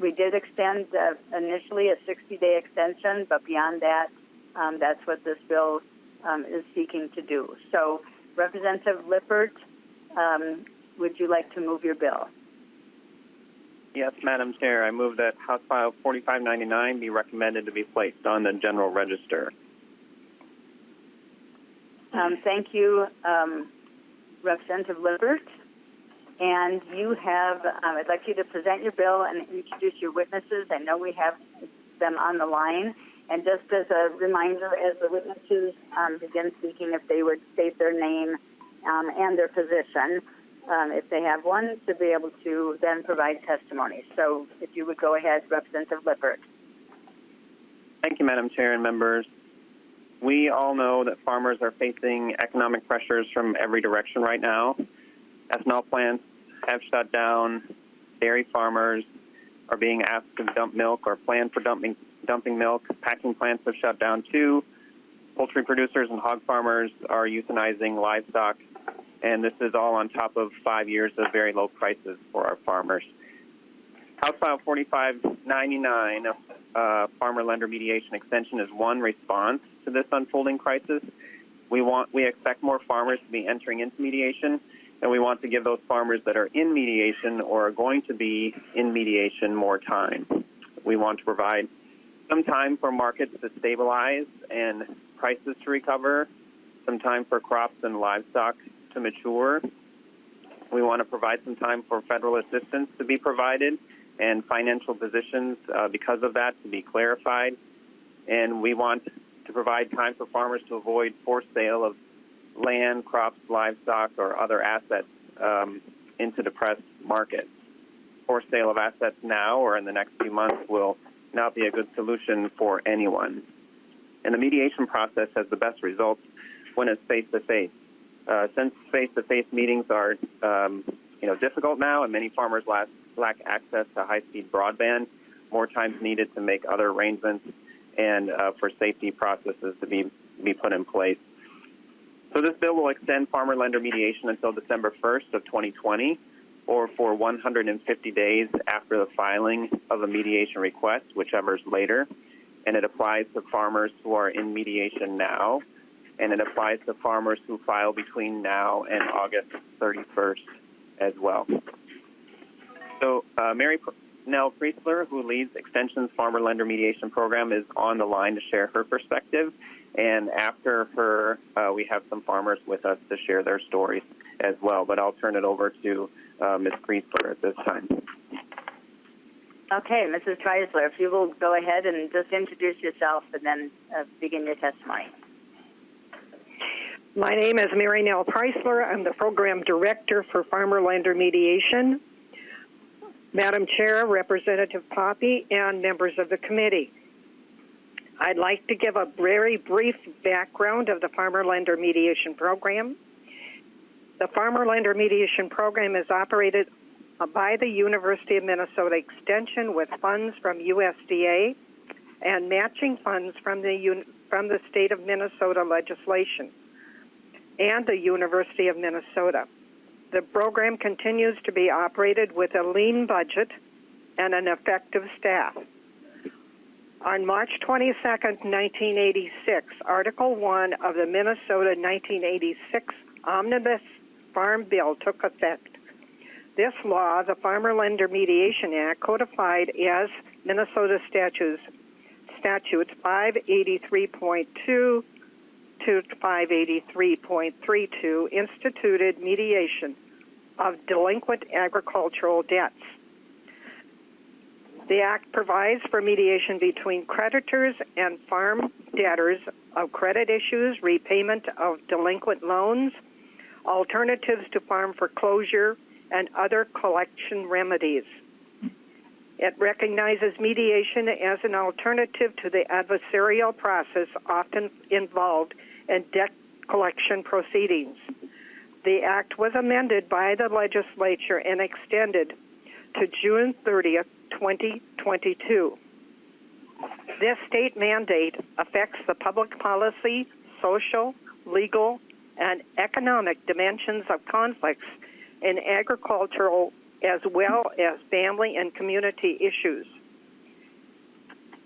we did extend initially a 60-day extension, but beyond that, that's what this bill is seeking to do. So Representative Lippert, would you like to move your bill? Yes, Madam Chair. I move that House File 4599 be recommended to be placed on the General Register. Thank you, Representative Lippert. And you have, I'd like you to present your bill and introduce your witnesses. I know we have them on the line. And just as a reminder, as the witnesses begin speaking, if they would state their name and their position, if they have one, to be able to then provide testimony. So if you would go ahead, Representative Lippert. Thank you, Madam Chair and members. We all know that farmers are facing economic pressures from every direction right now. Ethanol plants have shut down. Dairy farmers are being asked to dump milk or plan for dumping milk. Packing plants have shut down too. Poultry producers and hog farmers are euthanizing livestock. And this is all on top of 5 years of very low prices for our farmers. House File 4599, Farmer Lender Mediation Extension, is one response to this unfolding crisis. We expect more farmers to be entering into mediation, and we want to give those farmers that are in mediation or are going to be in mediation more time. We want to provide some time for markets to stabilize and prices to recover, some time for crops and livestock to mature. We want to provide some time for federal assistance to be provided and financial positions because of that to be clarified. And we want to provide time for farmers to avoid forced sale of land, crops, livestock, or other assets into depressed markets. Forced sale of assets now or in the next few months will not be a good solution for anyone. And the mediation process has the best results when it's face-to-face. Since face-to-face meetings are difficult now and many farmers lack access to high-speed broadband, more time is needed to make other arrangements and for safety processes to be put in place. So this bill will extend farmer lender mediation until December 1st of 2020 or for 150 days after the filing of a mediation request, whichever is later. And it applies to farmers who are in mediation now, and it applies to farmers who file between now and August 31st as well. So Mary Nell Priestler, who leads Extension's Farmer Lender Mediation Program, is on the line to share her perspective. And after her, we have some farmers with us to share their stories as well. But I'll turn it over to Ms. Priestler at this time. Okay, Mrs. Priestler, if you will go ahead and just introduce yourself and then begin your testimony. My name is Mary Nell Priestler. I'm the Program Director for Farmer Lender Mediation. Madam Chair, Representative Poppe, and members of the committee. I'd like to give a very brief background of the Farmer Lender Mediation Program. The Farmer Lender Mediation Program is operated by the University of Minnesota Extension with funds from USDA and matching funds from the state of Minnesota legislation and the University of Minnesota. The program continues to be operated with a lean budget and an effective staff. On March 22, 1986, Article 1 of the Minnesota 1986 Omnibus Farm Bill took effect. This law, the Farmer Lender Mediation Act, codified as Minnesota Statutes 583.2 to 583.32, instituted mediation of delinquent agricultural debts. The Act provides for mediation between creditors and farm debtors of credit issues, repayment of delinquent loans, alternatives to farm foreclosure, and other collection remedies. It recognizes mediation as an alternative to the adversarial process often involved in debt collection proceedings. The Act was amended by the legislature and extended to June 30th, 2022. This state mandate affects the public policy, social, legal, and economic dimensions of conflicts in agricultural as well as family and community issues.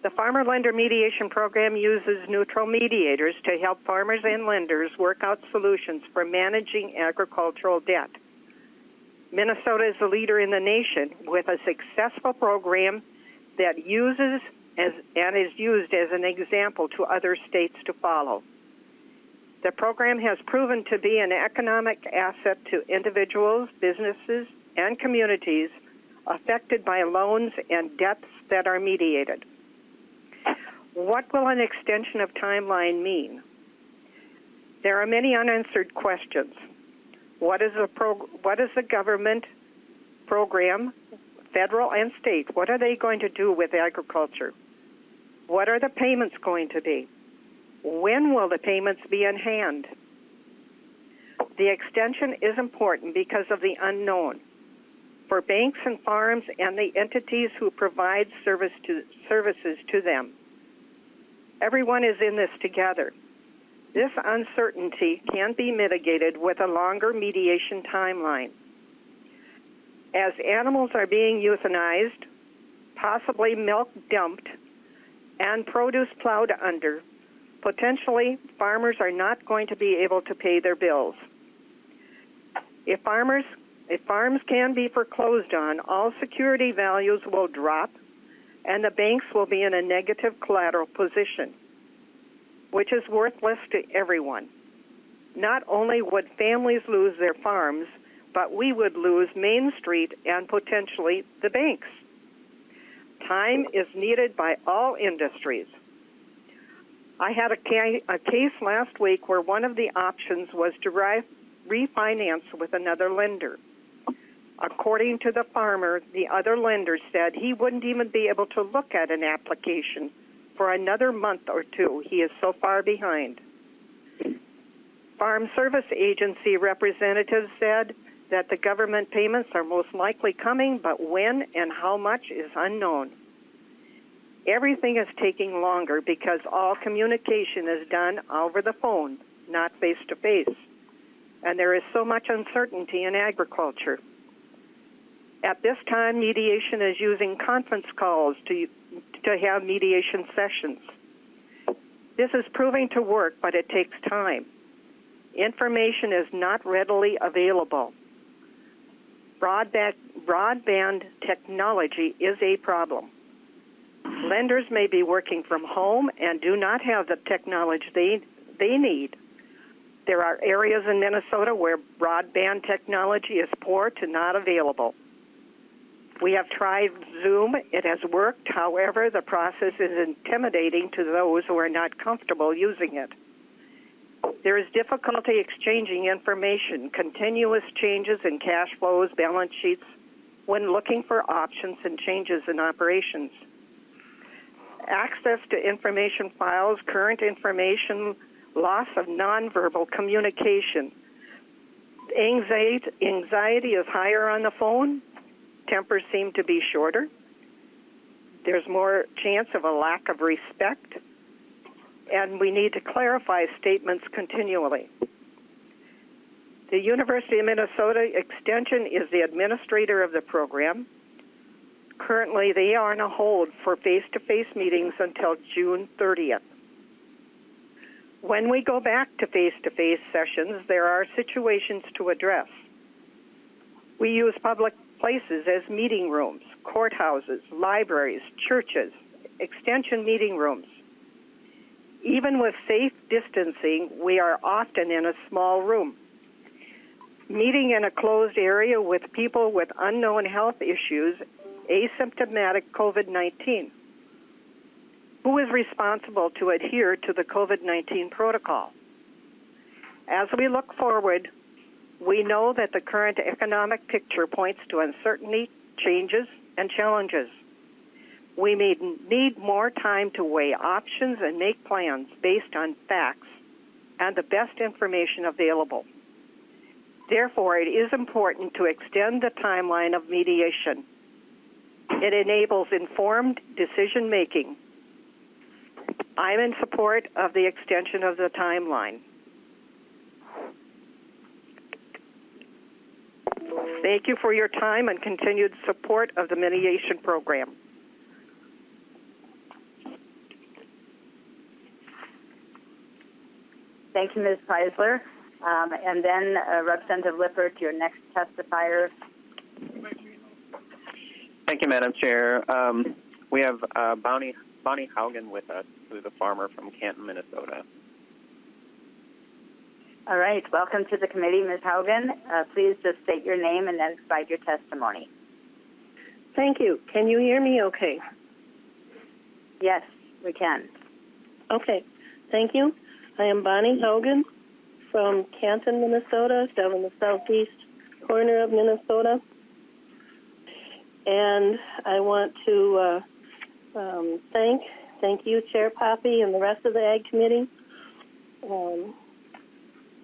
The Farmer Lender Mediation Program uses neutral mediators to help farmers and lenders work out solutions for managing agricultural debt. Minnesota is the leader in the nation with a successful program that is used as an example to other states to follow. The program has proven to be an economic asset to individuals, businesses, and communities affected by loans and debts that are mediated. What will an extension of timeline mean? There are many unanswered questions. What is the government program, federal and state? What are they going to do with agriculture? What are the payments going to be? When will the payments be in hand? The extension is important because of the unknown. For banks and farms and the entities who provide services to them. Everyone is in this together. This uncertainty can be mitigated with a longer mediation timeline. As animals are being euthanized, possibly milk dumped, and produce plowed under, potentially farmers are not going to be able to pay their bills. If farms can be foreclosed on, all security values will drop, and the banks will be in a negative collateral position, which is worthless to everyone. Not only would families lose their farms, but we would lose Main Street and potentially the banks. Time is needed by all industries. I had a case last week where one of the options was to refinance with another lender. According to the farmer, the other lender said he wouldn't even be able to look at an application for another month or two. He is so far behind. Farm Service Agency representatives said that the government payments are most likely coming, but when and how much is unknown. Everything is taking longer because all communication is done over the phone, not face-to-face. And there is so much uncertainty in agriculture. At this time, mediation is using conference calls to have mediation sessions. This is proving to work, but it takes time. Information is not readily available. Broadband technology is a problem. Lenders may be working from home and do not have the technology they need. There are areas in Minnesota where broadband technology is poor to not available. We have tried Zoom. It has worked. However, the process is intimidating to those who are not comfortable using it. There is difficulty exchanging information, continuous changes in cash flows, balance sheets, when looking for options and changes in operations. Access to information files, current information, loss of nonverbal communication. Anxiety is higher on the phone. Tempers seem to be shorter. There's more chance of a lack of respect. And we need to clarify statements continually. The University of Minnesota Extension is the administrator of the program. Currently, they are on a hold for face-to-face meetings until June 30th. When we go back to face-to-face sessions, there are situations to address. We use public places as meeting rooms, courthouses, libraries, churches, extension meeting rooms. Even with safe distancing, we are often in a small room. Meeting in a closed area with people with unknown health issues, asymptomatic COVID-19. Who is responsible to adhere to the COVID-19 protocol? As we look forward, we know that the current economic picture points to uncertainty, changes, and challenges. We may need more time to weigh options and make plans based on facts and the best information available. Therefore, it is important to extend the timeline of mediation. It enables informed decision-making. I'm in support of the extension of the timeline. Thank you for your time and continued support of the mediation program. Thank you, Ms. Preisler. And then Representative Lippert, your next testifier. Thank you, Madam Chair. We have Bonnie Haugen with us, who's a farmer from Canton, Minnesota. All right. Welcome to the committee, Ms. Haugen. Please just state your name and then provide your testimony. Thank you. Can you hear me okay? Yes, we can. Okay. Thank you. I am Bonnie Haugen from Canton, Minnesota, down in the southeast corner of Minnesota. And I want to thank you, Chair Poppe, and the rest of the Ag Committee.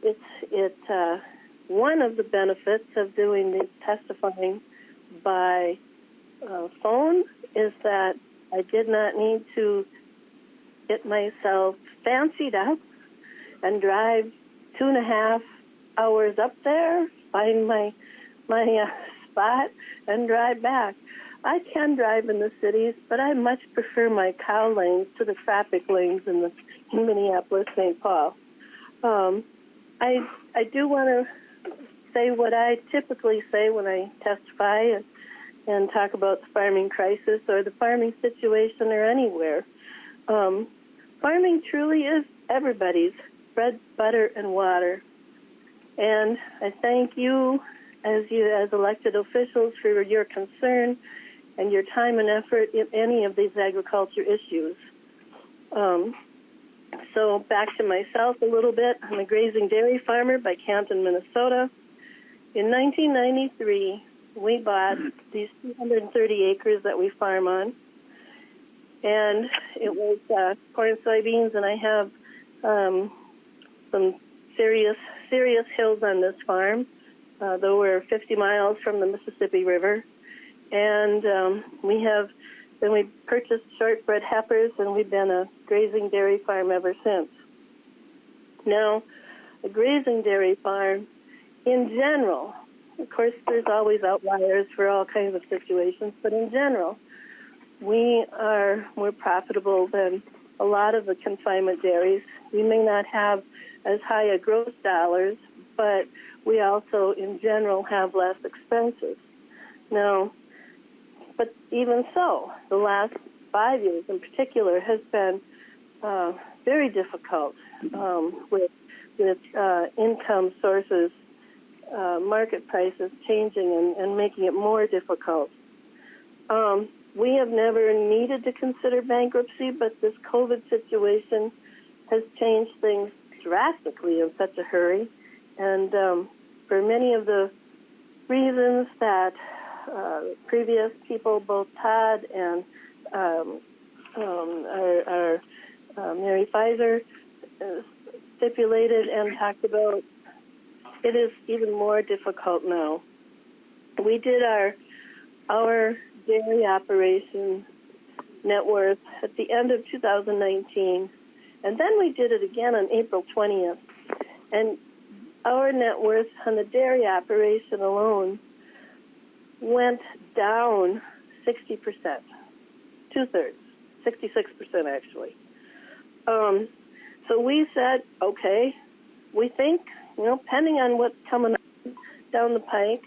It's one of the benefits of doing this testifying by phone is that I did not need to get myself fancied up and drive 2.5 hours up there, find my spot, and drive back. I can drive in the cities, but I much prefer my cow lanes to the traffic lanes in Minneapolis, St. Paul. I do want to say what I typically say when I testify and talk about the farming crisis or the farming situation or anywhere. Farming truly is everybody's bread, butter, and water. And I thank you as elected officials for your concern and your time and effort in any of these agriculture issues. So back to myself a little bit. I'm a grazing dairy farmer by Canton, Minnesota. In 1993, we bought these 230 acres that we farm on. And it was corn, soybeans, and I have some serious hills on this farm, though we're 50 miles from the Mississippi River. And we purchased shortbred heifers, and we've been a grazing dairy farm ever since. Now, a grazing dairy farm, in general, of course, there's always outliers for all kinds of situations, but in general, we are more profitable than a lot of the confinement dairies. We may not have as high a gross dollars, but we also, in general, have less expenses. Now, but even so, the last 5 years in particular has been very difficult with income sources, market prices changing and making it more difficult. We have never needed to consider bankruptcy, but this COVID situation has changed things drastically in such a hurry. And for many of the reasons that previous people, both Todd and our Mary Pfizer, stipulated and talked about, it is even more difficult now. We did our dairy operation net worth at the end of 2019, and then we did it again on April 20th. And our net worth on the dairy operation alone went down 60%, 2/3, 66% actually. So we said, okay, we think, depending on what's coming down the pike,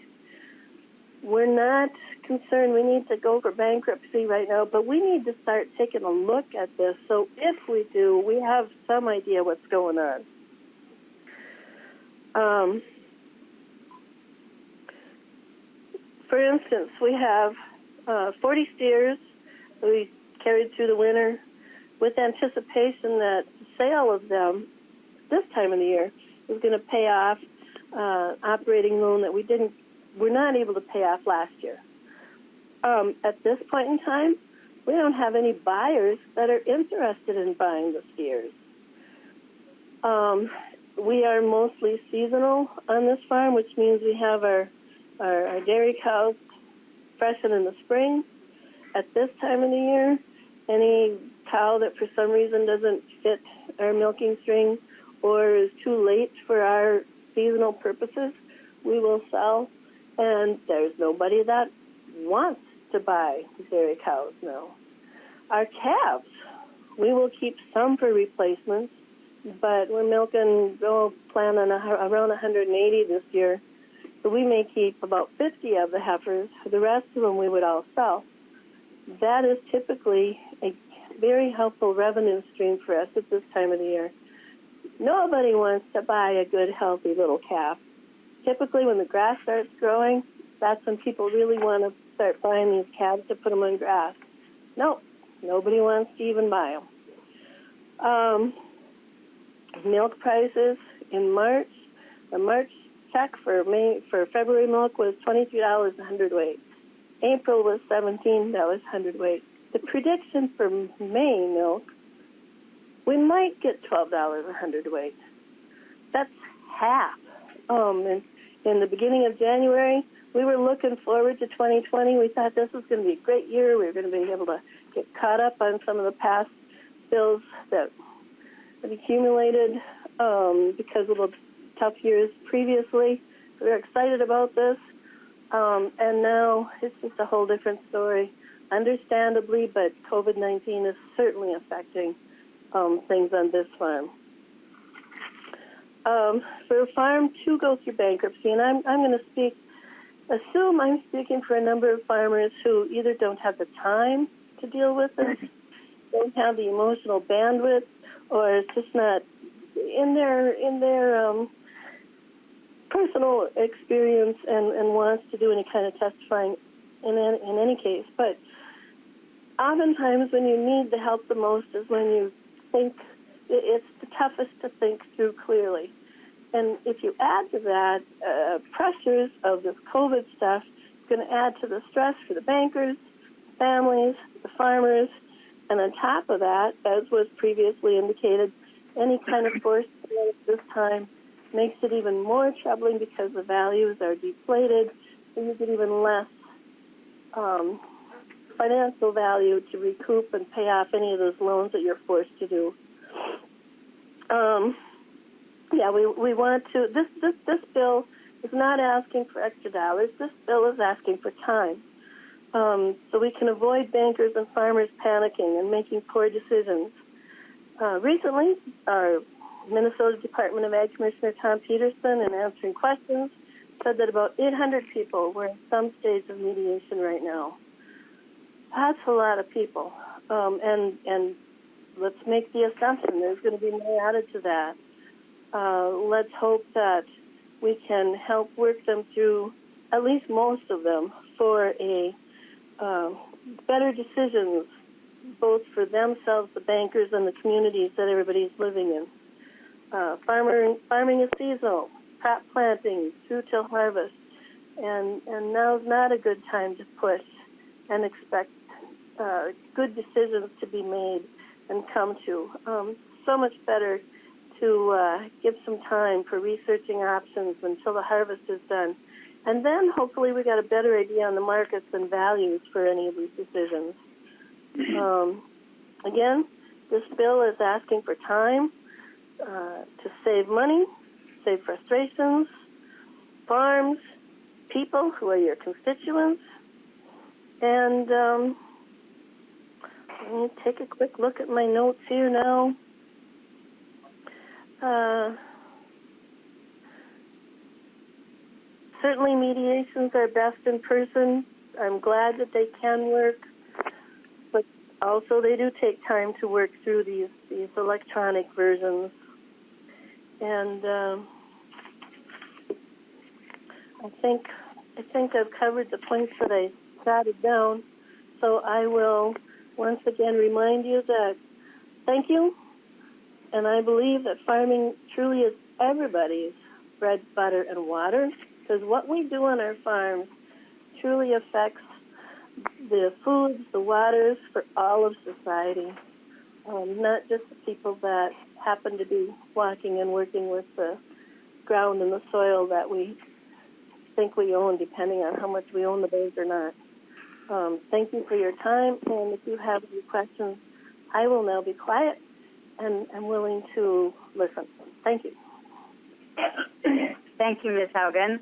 we're not concerned we need to go for bankruptcy right now, but we need to start taking a look at this. So if we do, we have some idea what's going on. For instance, we have 40 steers that we carried through the winter with anticipation that the sale of them this time of the year is going to pay off operating loan that we're not able to pay off last year. At this point in time, we don't have any buyers that are interested in buying the steers. We are mostly seasonal on this farm, which means we have our dairy cows freshen in the spring. At this time of the year, any cow that for some reason doesn't fit our milking string or is too late for our seasonal purposes, we will sell. And there's nobody that wants to buy dairy cows now. Our calves, we will keep some for replacements, but we're milking, plan on around 180 this year. So we may keep about 50 of the heifers. The rest of them we would all sell. That is typically a very helpful revenue stream for us at this time of the year. Nobody wants to buy a good, healthy little calf. Typically when the grass starts growing, that's when people really want to start buying these calves to put them on grass. No, nobody wants to even buy them. Milk prices in March The March check for February milk was $23 a hundredweight. April was $17 a hundredweight. The prediction for May milk, we might get $12 a hundredweight. That's half. In the beginning of January, we were looking forward to 2020. We thought this was going to be a great year. We were going to be able to get caught up on some of the past bills that had accumulated because of the tough years previously. We were excited about this. And now it's just a whole different story, understandably, but COVID-19 is certainly affecting things on this farm. For a farm to go through bankruptcy, and I'm going to assume I'm speaking for a number of farmers who either don't have the time to deal with this, don't have the emotional bandwidth, or it's just not in their personal experience and wants to do any kind of testifying in any case. But oftentimes when you need the help the most is when you think it's the toughest to think through clearly. And if you add to that pressures of this COVID stuff, it's going to add to the stress for the bankers, families, the farmers, and on top of that, as was previously indicated, any kind of forced sale at this time makes it even more troubling because the values are deflated, and you get even less financial value to recoup and pay off any of those loans that you're forced to do. We want to. This bill is not asking for extra dollars. This bill is asking for time, so we can avoid bankers and farmers panicking and making poor decisions. Recently, our Minnesota Department of Ag Commissioner Tom Peterson, in answering questions, said that about 800 people were in some stage of mediation right now. That's a lot of people, and let's make the assumption there's going to be more added to that. Let's hope that we can help work them through, at least most of them, for a better decisions, both for themselves, the bankers, and the communities that everybody's living in. Farming is seasonal, crop planting through till harvest, and now's not a good time to push and expect good decisions to be made and come to. So much better to give some time for researching options until the harvest is done. And then hopefully we got a better idea on the markets and values for any of these decisions. Again, this bill is asking for time to save money, save frustrations, farms, people who are your constituents. And let me take a quick look at my notes here now. Certainly mediations are best in person. I'm glad that they can work, but also they do take time to work through these electronic versions. And I think I've covered the points that I jotted down, so I will once again remind you that thank you. And I believe that farming truly is everybody's bread, butter, and water, because what we do on our farms truly affects the foods, the waters for all of society, not just the people that happen to be walking and working with the ground and the soil that we think we own, depending on how much we own the birds or not. Thank you for your time, and if you have any questions, I will now be quiet and I'm willing to listen. Thank you. Thank you, Ms. Haugen.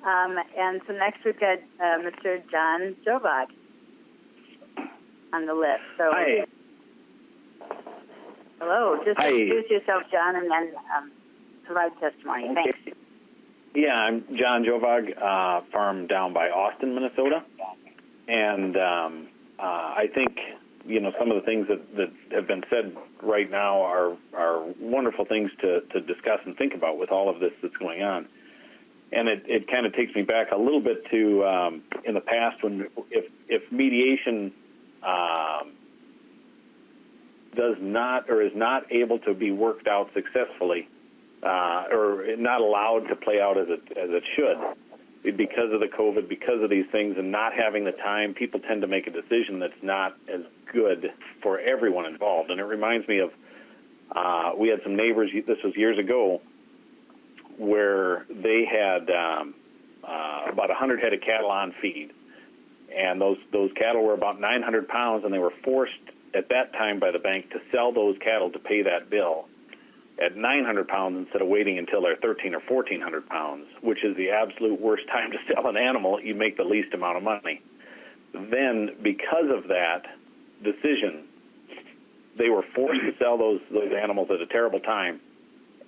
And so next we've got Mr. John Jovag on the list. So, hi. Hello. Just hi. Introduce yourself, John, and then provide testimony. Okay. Thanks. Yeah, I'm John Jovag, farm down by Austin, Minnesota. And I think, some of the things that have been said right now are wonderful things to discuss and think about with all of this that's going on. And it kind of takes me back a little bit to in the past when if mediation does not or is not able to be worked out successfully, or not allowed to play out as it should. Because of the COVID, because of these things, and not having the time, people tend to make a decision that's not as good for everyone involved. And it reminds me of, we had some neighbors, this was years ago, where they had about 100 head of cattle on feed. And those cattle were about 900 pounds, and they were forced at that time by the bank to sell those cattle to pay that bill at 900 pounds instead of waiting until they're 1,300 or 1,400 pounds, which is the absolute worst time to sell an animal. You make the least amount of money. Then, because of that decision, they were forced to sell those animals at a terrible time,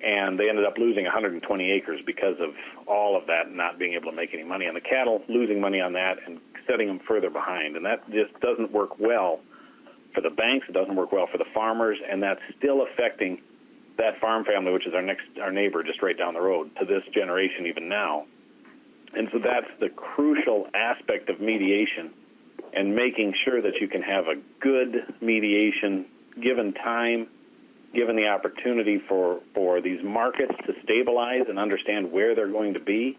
and they ended up losing 120 acres because of all of that and not being able to make any money on the cattle, losing money on that, and setting them further behind. And that just doesn't work well for the banks. It doesn't work well for the farmers, and that's still affecting that farm family, which is our neighbor just right down the road, to this generation even now. And so that's the crucial aspect of mediation, and making sure that you can have a good mediation given time, given the opportunity for these markets to stabilize and understand where they're going to be.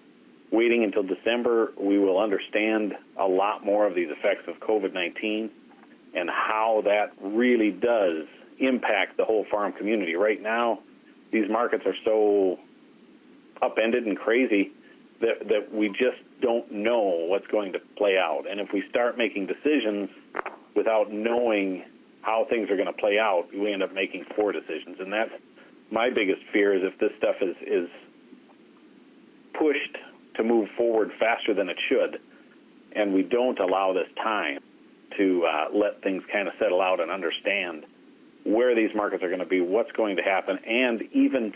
Waiting until December, we will understand a lot more of these effects of COVID-19 and how that really does impact the whole farm community. Right now, these markets are so upended and crazy that we just don't know what's going to play out. And if we start making decisions without knowing how things are going to play out, we end up making poor decisions. And that's my biggest fear, is if this stuff is pushed to move forward faster than it should, and we don't allow this time to let things kind of settle out and understand where these markets are going to be, what's going to happen. And even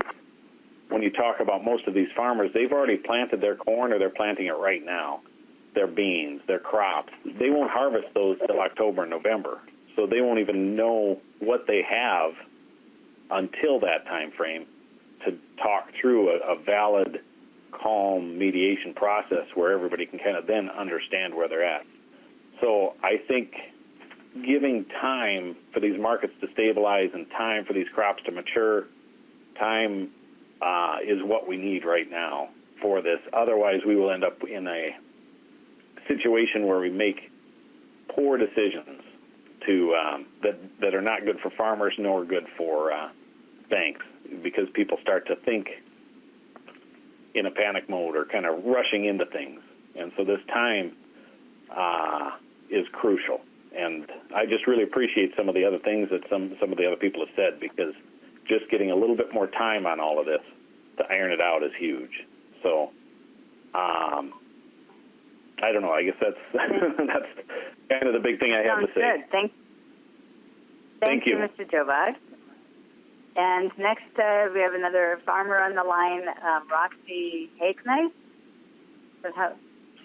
when you talk about most of these farmers, they've already planted their corn, or they're planting it right now, their beans, their crops. They won't harvest those till October and November, so they won't even know what they have until that time frame to talk through a valid, calm mediation process where everybody can kind of then understand where they're at. So I think giving time for these markets to stabilize and time for these crops to mature, time is what we need right now for this. Otherwise, we will end up in a situation where we make poor decisions that are not good for farmers nor good for banks, because people start to think in a panic mode or kind of rushing into things. And so this time is crucial. And I just really appreciate some of the other things that some of the other people have said, because just getting a little bit more time on all of this to iron it out is huge. So I don't know. I guess that's that's kind of the big thing I have to say. Good. Thank you, Mr. Jovag. And next, we have another farmer on the line, Roxy Hakenice.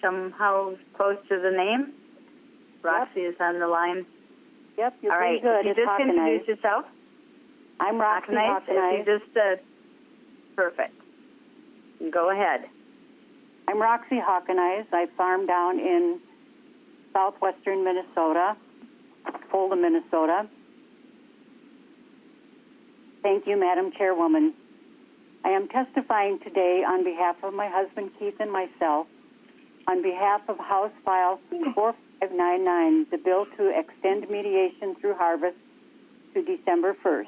Somehow close to the name. Roxy is on the line. Yep, you're all right. good. Could you just introduce yourself? I'm Roxy Hakenice. Perfect. Go ahead. I'm Roxy Hakenice. I farm down in southwestern Minnesota, Poppe, Minnesota. Thank you, Madam Chairwoman. I am testifying today on behalf of my husband, Keith, and myself, on behalf of House File 4599, the bill to extend mediation through harvest to December 1st.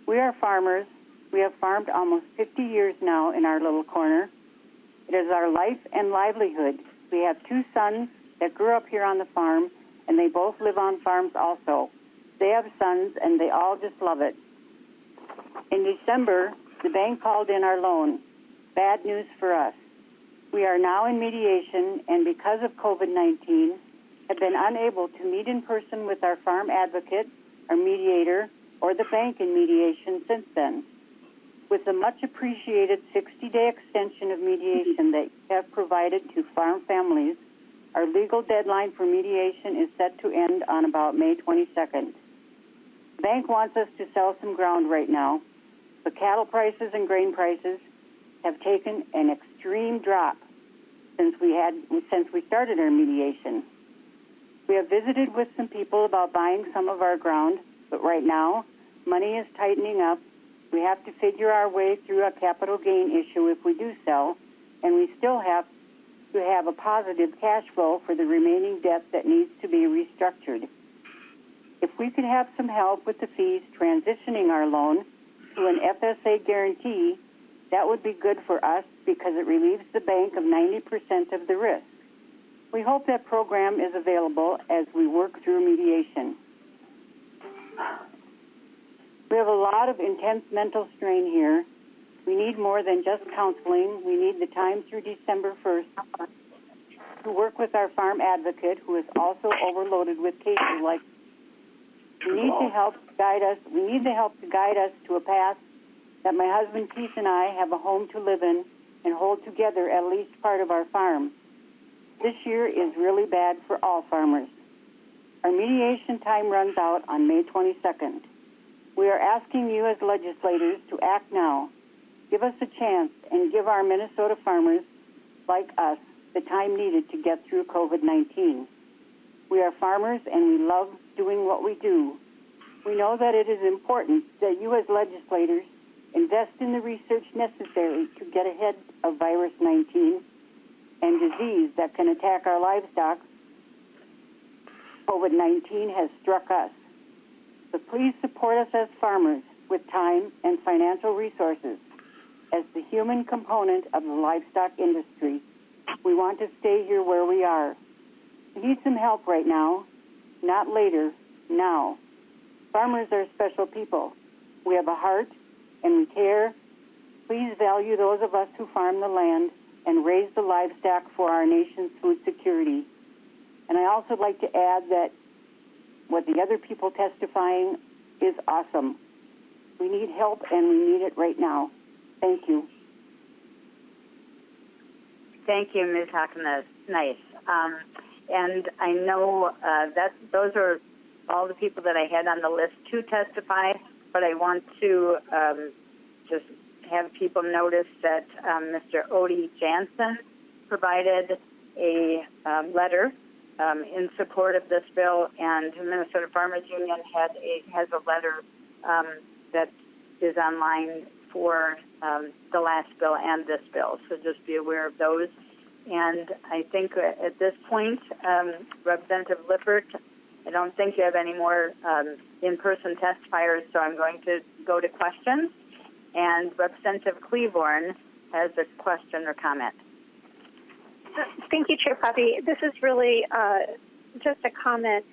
We are farmers. We have farmed almost 50 years now in our little corner. It is our life and livelihood. We have 2 sons that grew up here on the farm, and they both live on farms also. They have sons, and they all just love it. In December, the bank called in our loan. Bad news for us. We are now in mediation, and because of COVID-19, have been unable to meet in person with our farm advocate, our mediator, or the bank in mediation since then. With the much appreciated 60-day extension of mediation that you have provided to farm families, our legal deadline for mediation is set to end on about May 22nd. The bank wants us to sell some ground right now. The cattle prices and grain prices have taken an extreme drop since we started our mediation. We have visited with some people about buying some of our ground, but right now, money is tightening up, We have to figure our way through a capital gain issue if we do sell, and we still have to have a positive cash flow for the remaining debt that needs to be restructured. If we could have some help with the fees transitioning our loan to an FSA guarantee, that would be good for us because it relieves the bank of 90% of the risk. We hope that program is available as we work through mediation. We have a lot of intense mental strain here. We need more than just counseling. We need the time through December 1st to work with our farm advocate, who is also overloaded with cases like. We need the help to guide us. We need the help to guide us to a path that my husband Keith and I have a home to live in and hold together at least part of our farm. This year is really bad for all farmers. Our mediation time runs out on May 22nd. We are asking you as legislators to act now. Give us a chance and give our Minnesota farmers, like us, the time needed to get through COVID-19. We are farmers and we love doing what we do. We know that it is important that you as legislators invest in the research necessary to get ahead of virus 19 and disease that can attack our livestock. COVID-19 has struck us. So please support us as farmers with time and financial resources. As the human component of the livestock industry, we want to stay here where we are. We need some help right now, not later, now. Farmers are special people. We have a heart and we care. Please value those of us who farm the land and raise the livestock for our nation's food security. And I also like to add that what the other people testifying is awesome. We need help and we need it right now. Thank you. Thank you, Ms. Hawkins. Nice. And I know that those are all the people that I had on the list to testify, but I want to just have people notice that Mr. Odie Jansen provided a letter in support of this bill, and the Minnesota Farmers Union has a letter that is online for the last bill and this bill, so just be aware of those. And I think at this point, Representative Lippert, I don't think you have any more in-person testifiers, so I'm going to go to questions. And Representative Cleaborn has a question or comment. Thank you, Chair Poppe. This is really just a comment.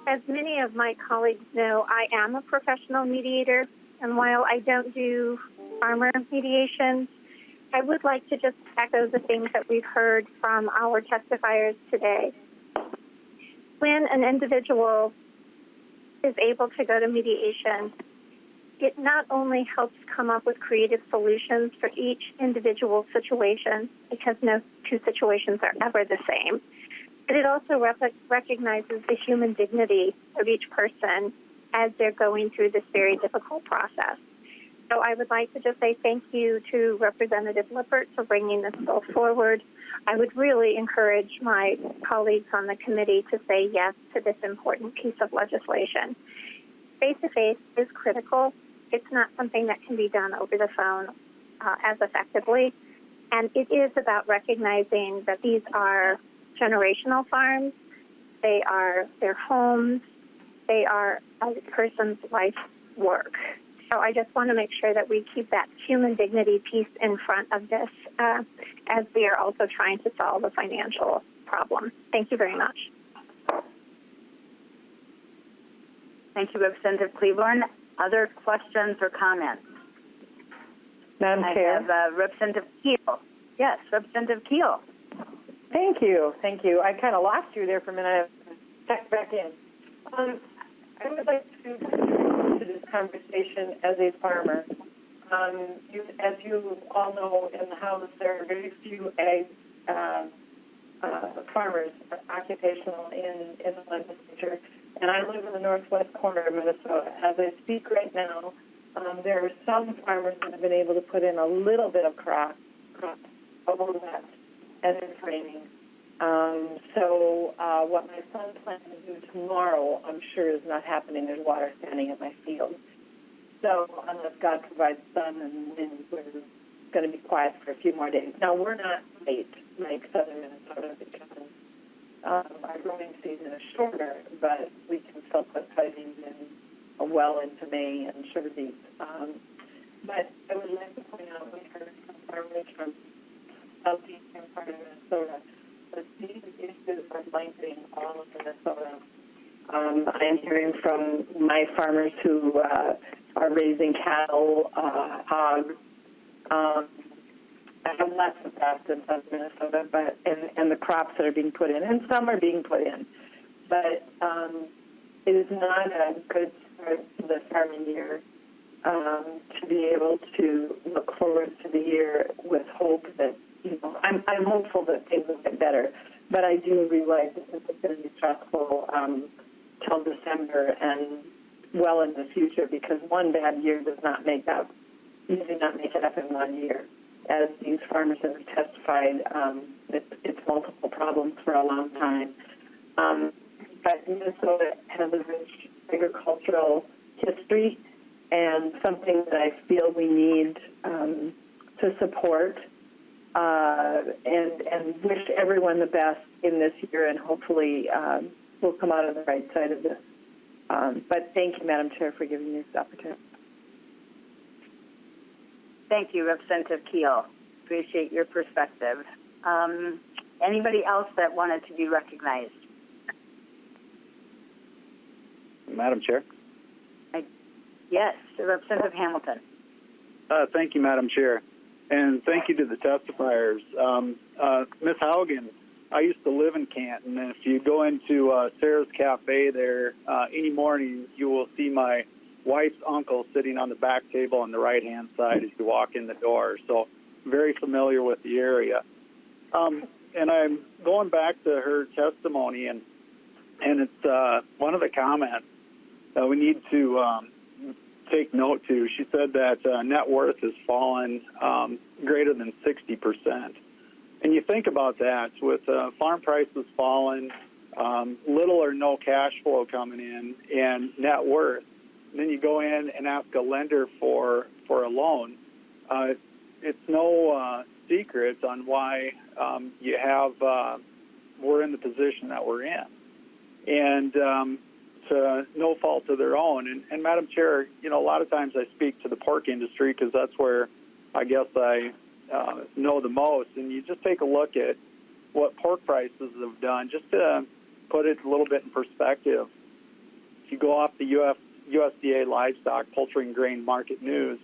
As many of my colleagues know, I am a professional mediator, and while I don't do farmer mediations, I would like to just echo the things that we've heard from our testifiers today. When an individual is able to go to mediation, it not only helps come up with creative solutions for each individual situation, because no two situations are ever the same, but it also recognizes the human dignity of each person as they're going through this very difficult process. So I would like to just say thank you to Representative Lippert for bringing this bill forward. I would really encourage my colleagues on the committee to say yes to this important piece of legislation. Face-to-face is critical. It's not something that can be done over the phone as effectively. And it is about recognizing that these are generational farms. They are their homes. They are a person's life work. So I just want to make sure that we keep that human dignity piece in front of this as we are also trying to solve a financial problem. Thank you very much. Thank you, Representative Cleaborn. Other questions or comments? Madam Chair. I have Representative Keel. Yes, Representative Keel. Thank you. Thank you. I kind of lost you there for a minute. I checked back in. I would like to contribute to this conversation as a farmer. As you all know, in the House, there are very few ag farmers occupational in the legislature, and I live in the northwest corner of Minnesota. As I speak right now, there are some farmers that have been able to put in a little bit of crop over that as in framing. So what my son plans to do tomorrow, I'm sure, is not happening. There's water standing in my field. So unless God provides sun and wind, we're going to be quiet for a few more days. Now, we're not late like southern Minnesota because our growing season is shorter, but we can still put soybeans in well into May and sugar beets. But I would like to point out we heard from farmers from southeastern part of Minnesota that these issues are blanketing all of Minnesota. I am hearing from my farmers who are raising cattle, hogs. I have lots of crops in South Minnesota, but and the crops that are being put in, and some are being put in, but it is not a good start to the farming year to be able to look forward to the year with hope that, I'm hopeful that things will get better, but I do realize that this is going to be stressful till December and well in the future, because one bad year does not make up, usually not make it up in 1 year. As these farmers have testified, it's multiple problems for a long time. But Minnesota has a rich agricultural history and something that I feel we need to support and wish everyone the best in this year, and hopefully we'll come out on the right side of this. But thank you, Madam Chair, for giving me this opportunity. Thank you, Representative Keel. Appreciate your perspective. Anybody else that wanted to be recognized? Madam Chair? Yes, Representative Hamilton. Thank you, Madam Chair. And thank you to the testifiers. Ms. Haugen, I used to live in Canton, and if you go into Sarah's Cafe there, any morning you will see my wife's uncle sitting on the back table on the right-hand side as you walk in the door. So very familiar with the area. And I'm going back to her testimony, and it's one of the comments that we need to take note to. She said that net worth has fallen greater than 60%. And you think about that, with farm prices falling, little or no cash flow coming in, and net worth. And then you go in and ask a lender for a loan. It's no secret on why we're in the position that we're in, and to no fault of their own. And Madam Chair, a lot of times I speak to the pork industry because that's where I guess I know the most. And you just take a look at what pork prices have done, just to put it a little bit in perspective. If you go off the USDA livestock, poultry, and grain market news,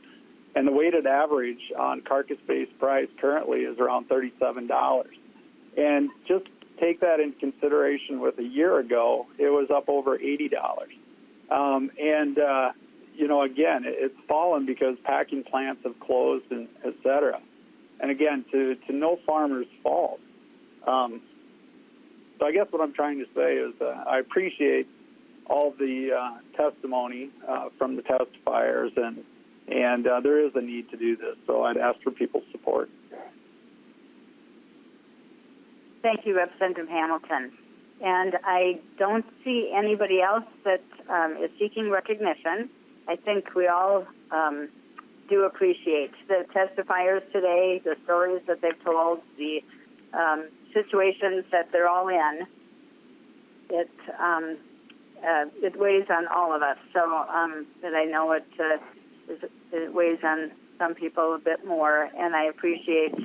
and the weighted average on carcass-based price currently is around $37. And just take that into consideration with a year ago, it was up over $80. Again, it's fallen because packing plants have closed, and et cetera. And again, to no farmer's fault. So I guess what I'm trying to say is I appreciate all the testimony from the testifiers, and there is a need to do this. So I'd ask for people's support. Thank you, Representative Hamilton. And I don't see anybody else that is seeking recognition. I think we all do appreciate the testifiers today, the stories that they've told, the situations that they're all in. It weighs on all of us. So that I know it weighs on some people a bit more, and I appreciate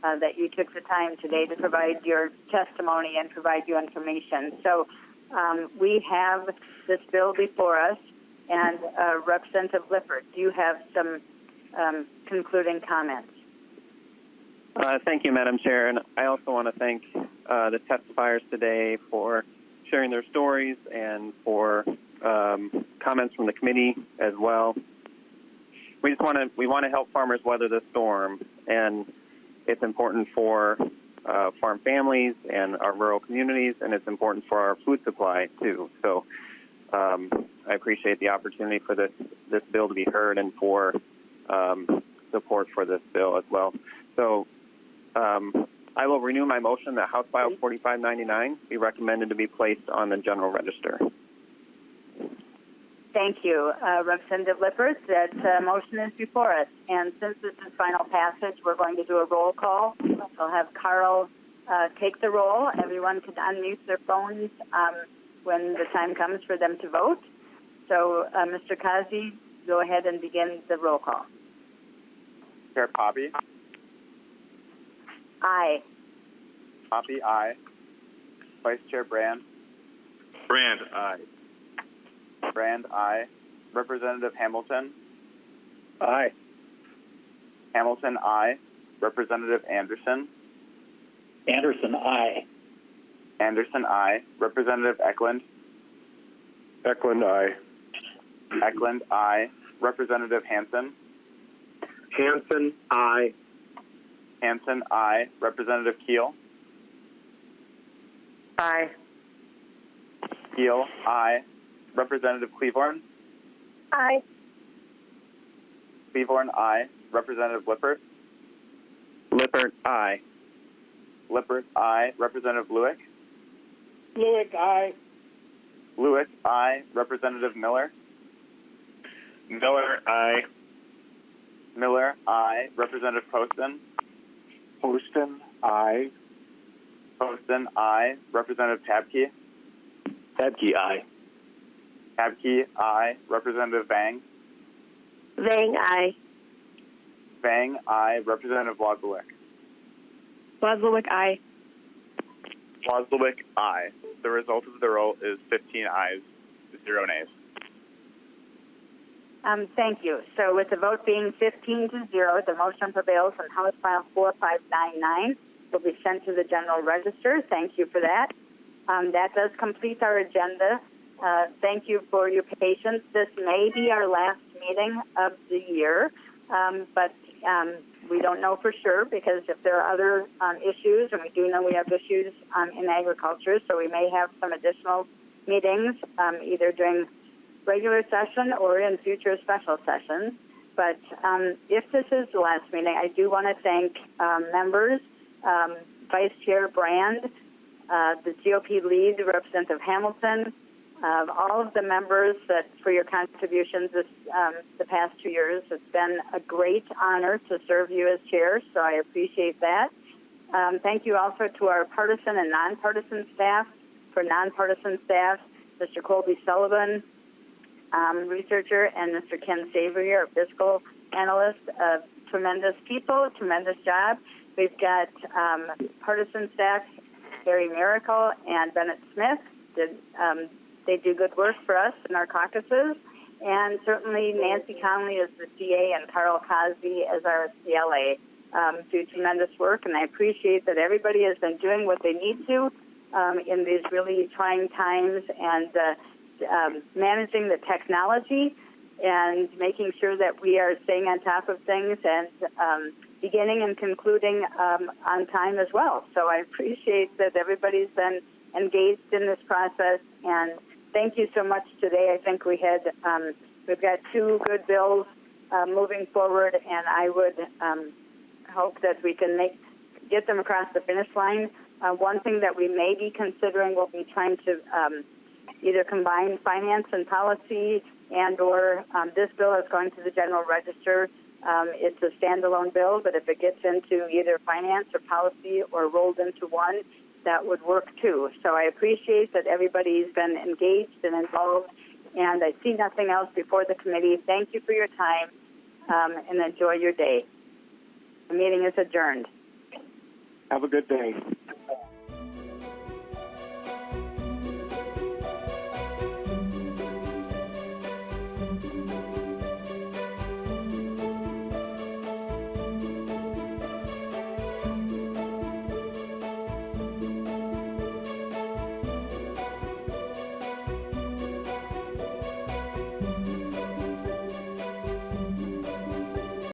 that you took the time today to provide your testimony and provide your information. So we have this bill before us, and Representative Lippert, do you have some concluding comments? Thank you, Madam Chair, and I also want to thank the testifiers today for sharing their stories and for comments from the committee as well. We want to help farmers weather the storm, and it's important for farm families and our rural communities, and it's important for our food supply too. So I appreciate the opportunity for this bill to be heard and for support for this bill as well. So I will renew my motion that House File 4599 be recommended to be placed on the General Register. Thank you, Representative Lippert. That motion is before us. And since this is final passage, we're going to do a roll call. I'll have Carl take the roll. Everyone can unmute their phones when the time comes for them to vote. So, Mr. Kazi, go ahead and begin the roll call. Chair Poppe? Aye. Poppe, aye. Vice Chair Brand? Brand, aye. Brand, aye. Representative Hamilton? Aye. Hamilton, aye. Representative Anderson? Anderson, aye. Anderson, aye. Representative Eklund? Eklund, aye. Eklund, aye. Representative Hansen? Hansen, aye. Hansen, aye. Representative Keel? Aye. Keel, aye. Representative Cleavorn? Aye. Cleavorn, aye. Representative Lippert? Lippert, aye. Lippert, aye. Representative Lewick? Lewick, aye. Lewick, aye. Representative Miller? Miller, aye. Miller, aye. Representative Poston? Poston, aye. Poston, aye. Representative Tabke? Tabke, aye. Tabke, aye. Representative Vang? Vang, aye. Vang, aye. Representative Wozlewick? Wozlewick, aye. Wozlewick, aye. The result of the roll is 15 ayes, 0 nays. Thank you. So with the vote being 15-0, the motion prevails and House File 4599 will be sent to the General Register. Thank you for that. That does complete our agenda. Thank you for your patience. This may be our last meeting of the year, but we don't know for sure because if there are other issues, and we do know we have issues in agriculture, so we may have some additional meetings either during regular session or in future special sessions. But if this is the last meeting, I do want to thank members, Vice Chair Brand, the GOP lead, Representative Hamilton, all of the members that for your contributions this, the past 2 years. It's been a great honor to serve you as chair, so I appreciate that. Thank you also to our partisan and nonpartisan staff. For nonpartisan staff, Mr. Colby Sullivan, researcher, and Mr. Ken Savory, our fiscal analyst. Tremendous people, tremendous job. We've got partisan staff, Harry Miracle and Bennett Smith. They do good work for us in our caucuses. And certainly Nancy Conley as the CA and Carl Cosby as our CLA do tremendous work. And I appreciate that everybody has been doing what they need to in these really trying times and managing the technology and making sure that we are staying on top of things and beginning and concluding on time as well. So I appreciate that everybody's been engaged in this process, and thank you so much today. I think we've got 2 good bills moving forward, and I would hope that we can get them across the finish line. One thing that we may be considering will be trying to either combine finance and policy and or this bill is going to the General Register. It's a standalone bill, but if it gets into either finance or policy or rolled into one, that would work too. So I appreciate that everybody's been engaged and involved, and I see nothing else before the committee. Thank you for your time, and enjoy your day. The meeting is adjourned. Have a good day.